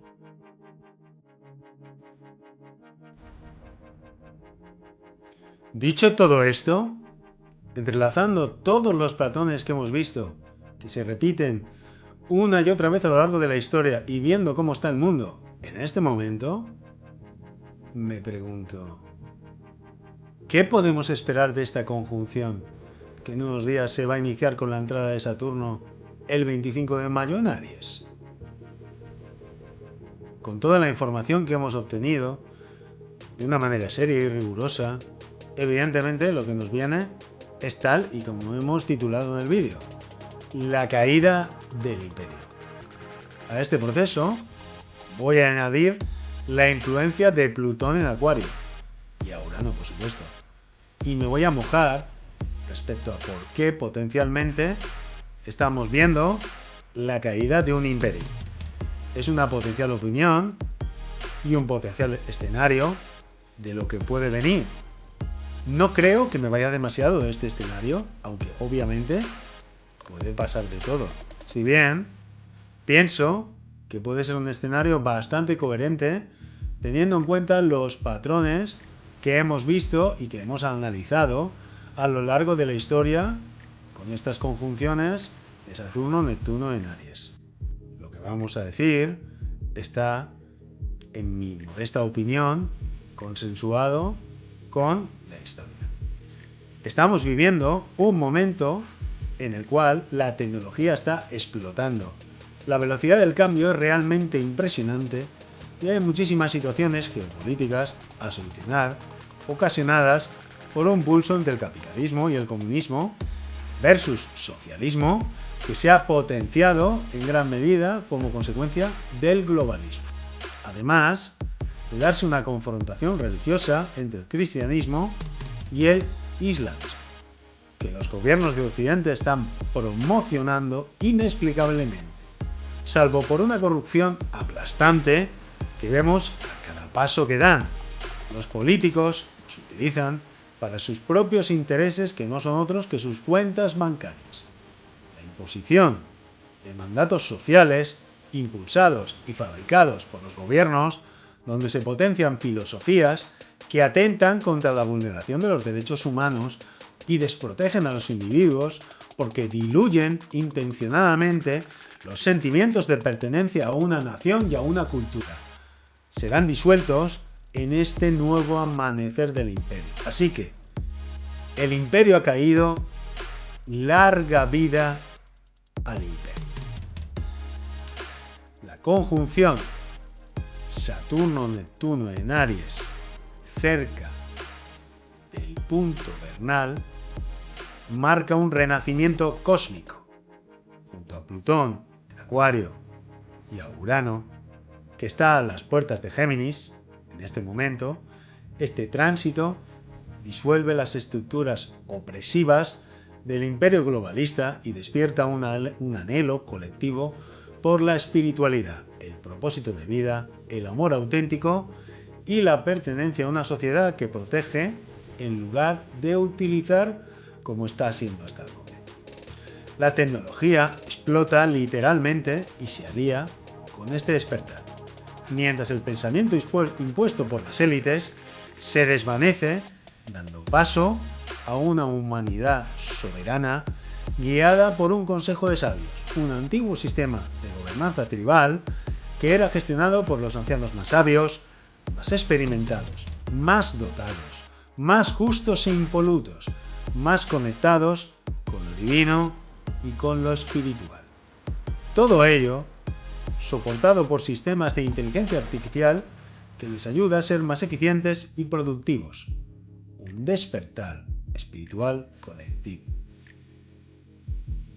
Dicho todo esto, entrelazando todos los patrones que hemos visto, que se repiten una y otra vez a lo largo de la historia y viendo cómo está el mundo en este momento, me pregunto, ¿qué podemos esperar de esta conjunción que en unos días se va a iniciar con la entrada de Saturno el 25 de mayo en Aries? Con toda la información que hemos obtenido, de una manera seria y rigurosa, evidentemente lo que nos viene es tal y como hemos titulado en el vídeo: la caída del imperio. A este proceso voy a añadir la influencia de Plutón en Acuario y a Urano, por supuesto. Y me voy a mojar respecto a por qué potencialmente estamos viendo la caída de un imperio. Es una potencial opinión y un potencial escenario de lo que puede venir. No creo que me vaya demasiado de este escenario, aunque obviamente puede pasar de todo. Si bien pienso que puede ser un escenario bastante coherente, teniendo en cuenta los patrones que hemos visto y que hemos analizado a lo largo de la historia con estas conjunciones de Saturno-Neptuno en Aries. Lo que vamos a decir está, en mi modesta opinión, consensuado con la historia. Estamos viviendo un momento en el cual la tecnología está explotando. La velocidad del cambio es realmente impresionante y hay muchísimas situaciones geopolíticas a solucionar, ocasionadas por un pulso entre el capitalismo y el comunismo versus socialismo, que se ha potenciado en gran medida como consecuencia del globalismo. Además de darse una confrontación religiosa entre el cristianismo y el Islands, que los gobiernos de Occidente están promocionando inexplicablemente, salvo por una corrupción aplastante que vemos a cada paso que dan. Los políticos los utilizan para sus propios intereses, que no son otros que sus cuentas bancarias. La imposición de mandatos sociales impulsados y fabricados por los gobiernos, donde se potencian filosofías que atentan contra la vulneración de los derechos humanos y desprotegen a los individuos porque diluyen intencionadamente los sentimientos de pertenencia a una nación y a una cultura. Serán disueltos en este nuevo amanecer del imperio. Así que el imperio ha caído, larga vida al imperio. La conjunción Saturno-Neptuno en Aries cerca del punto vernal marca un renacimiento cósmico, junto a Plutón en Acuario y a Urano, que está a las puertas de Géminis. En este momento, este tránsito disuelve las estructuras opresivas del imperio globalista y despierta un anhelo colectivo por la espiritualidad, el propósito de vida, el amor auténtico y la pertenencia a una sociedad que protege en lugar de utilizar como está haciendo hasta el momento. La tecnología explota literalmente y se alía con este despertar, mientras el pensamiento impuesto por las élites se desvanece, dando paso a una humanidad soberana guiada por un consejo de sabios, un antiguo sistema de gobernanza tribal que era gestionado por los ancianos más sabios, más experimentados, más dotados, más justos e impolutos, más conectados con lo divino y con lo espiritual. Todo ello soportado por sistemas de inteligencia artificial que les ayuda a ser más eficientes y productivos. Un despertar espiritual colectivo.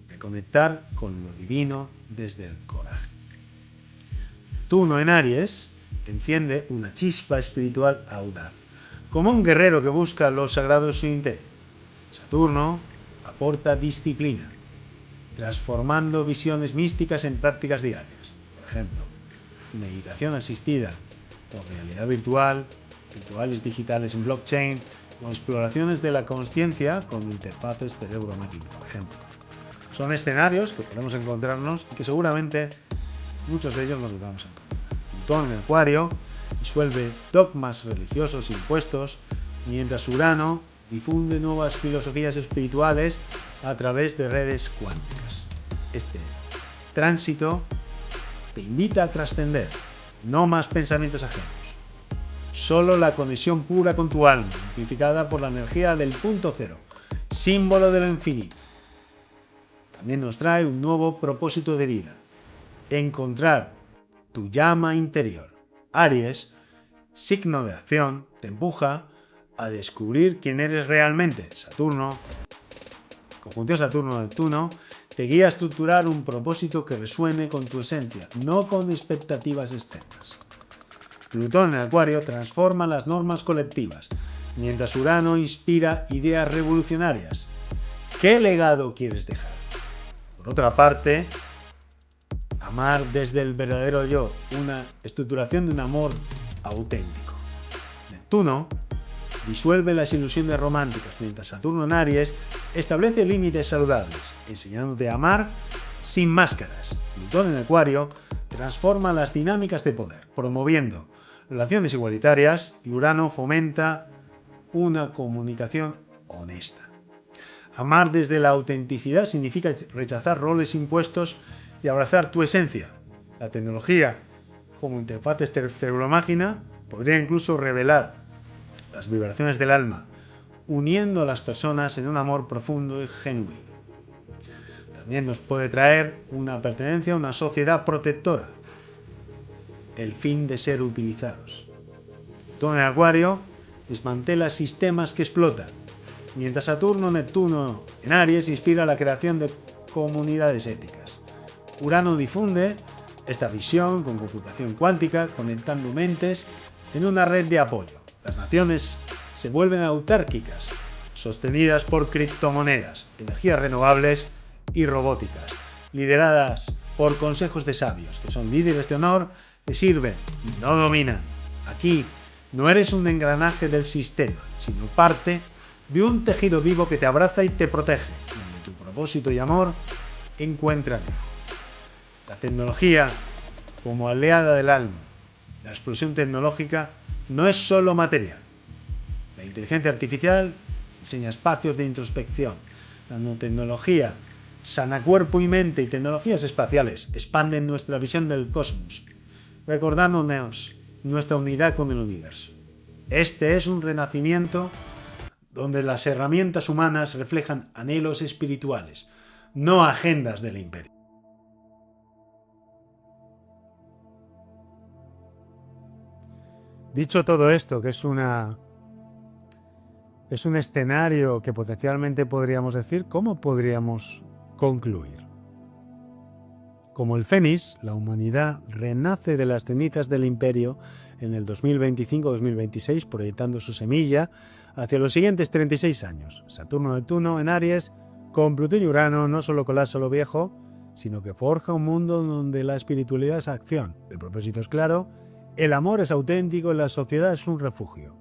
Reconectar con lo divino desde el coraje. Neptuno en Aries enciende una chispa espiritual audaz, como un guerrero que busca lo sagrado en su interior. Saturno aporta disciplina, transformando visiones místicas en prácticas diarias. Por ejemplo, meditación asistida por realidad virtual, rituales digitales en blockchain o exploraciones de la consciencia con interfaces cerebro-máquina, por ejemplo. Son escenarios que podemos encontrarnos y que seguramente muchos de ellos nos los vamos a encontrar. Plutón en Acuario disuelve dogmas religiosos impuestos, mientras Urano difunde nuevas filosofías espirituales a través de redes cuánticas. Este tránsito te invita a trascender, no más pensamientos ajenos. Solo la conexión pura con tu alma, amplificada por la energía del punto cero, símbolo de lo infinito. También nos trae un nuevo propósito de vida: encontrar tu llama interior. Aries, signo de acción, te empuja a descubrir quién eres realmente. Saturno, conjunción Saturno-Neptuno, te guía a estructurar un propósito que resuene con tu esencia, no con expectativas externas. Plutón en Acuario transforma las normas colectivas, mientras Urano inspira ideas revolucionarias. ¿Qué legado quieres dejar? Por otra parte, amar desde el verdadero yo, una estructuración de un amor auténtico. Neptuno disuelve las ilusiones románticas, mientras Saturno en Aries establece límites saludables, enseñándote a amar sin máscaras. Plutón en Acuario transforma las dinámicas de poder, promoviendo relaciones igualitarias, y Urano fomenta una comunicación honesta. Amar desde la autenticidad significa rechazar roles impuestos y abrazar tu esencia. La tecnología, como interfaces cerebro-máquina, podría incluso revelar las vibraciones del alma, uniendo a las personas en un amor profundo y genuino. También nos puede traer una pertenencia a una sociedad protectora, el fin de ser utilizados. Plutón en Acuario desmantela sistemas que explotan, mientras Saturno-Neptuno en Aries inspira la creación de comunidades éticas. Urano difunde esta visión con computación cuántica, conectando mentes en una red de apoyo. Las naciones se vuelven autárquicas, sostenidas por criptomonedas, energías renovables y robóticas, lideradas por consejos de sabios, que son líderes de honor, que sirven y no dominan. Aquí no eres un engranaje del sistema, sino parte de un tejido vivo que te abraza y te protege, donde tu propósito y amor encuentran. La tecnología como aliada del alma. La explosión tecnológica no es solo material. La inteligencia artificial diseña espacios de introspección. La nanotecnología sana cuerpo y mente, y tecnologías espaciales expanden nuestra visión del cosmos, recordándonos nuestra unidad con el universo. Este es un renacimiento donde las herramientas humanas reflejan anhelos espirituales, no agendas del imperio. Dicho todo esto, que es un escenario que potencialmente podríamos decir, ¿cómo podríamos concluir? Como el Fénix, la humanidad renace de las cenizas del imperio en el 2025-2026, proyectando su semilla hacia los siguientes 36 años. Saturno-Neptuno en Aries, con Plutón y Urano no solo colapsa lo viejo, sino que forja un mundo donde la espiritualidad es acción, el propósito es claro, el amor es auténtico y la sociedad es un refugio.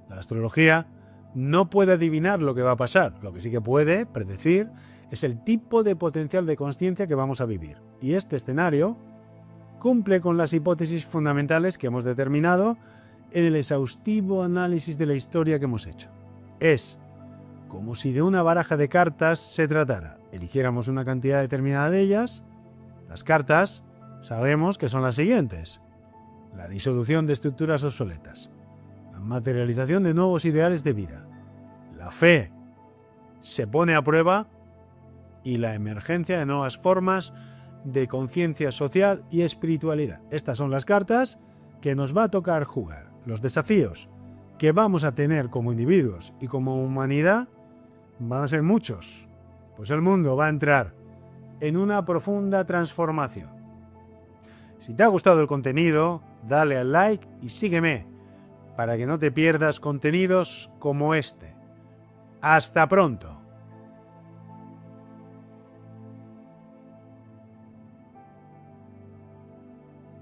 La astrología no puede adivinar lo que va a pasar, lo que sí que puede predecir es el tipo de potencial de consciencia que vamos a vivir. Y este escenario cumple con las hipótesis fundamentales que hemos determinado en el exhaustivo análisis de la historia que hemos hecho. Es como si de una baraja de cartas se tratara. Eligiéramos una cantidad determinada de ellas. Las cartas sabemos que son las siguientes: la disolución de estructuras obsoletas, la materialización de nuevos ideales de vida, la fe se pone a prueba y la emergencia de nuevas formas de conciencia social y espiritualidad. Estas son las cartas que nos va a tocar jugar. Los desafíos que vamos a tener como individuos y como humanidad van a ser muchos, pues el mundo va a entrar en una profunda transformación. Si te ha gustado el contenido, dale al like y sígueme para que no te pierdas contenidos como este. ¡Hasta pronto!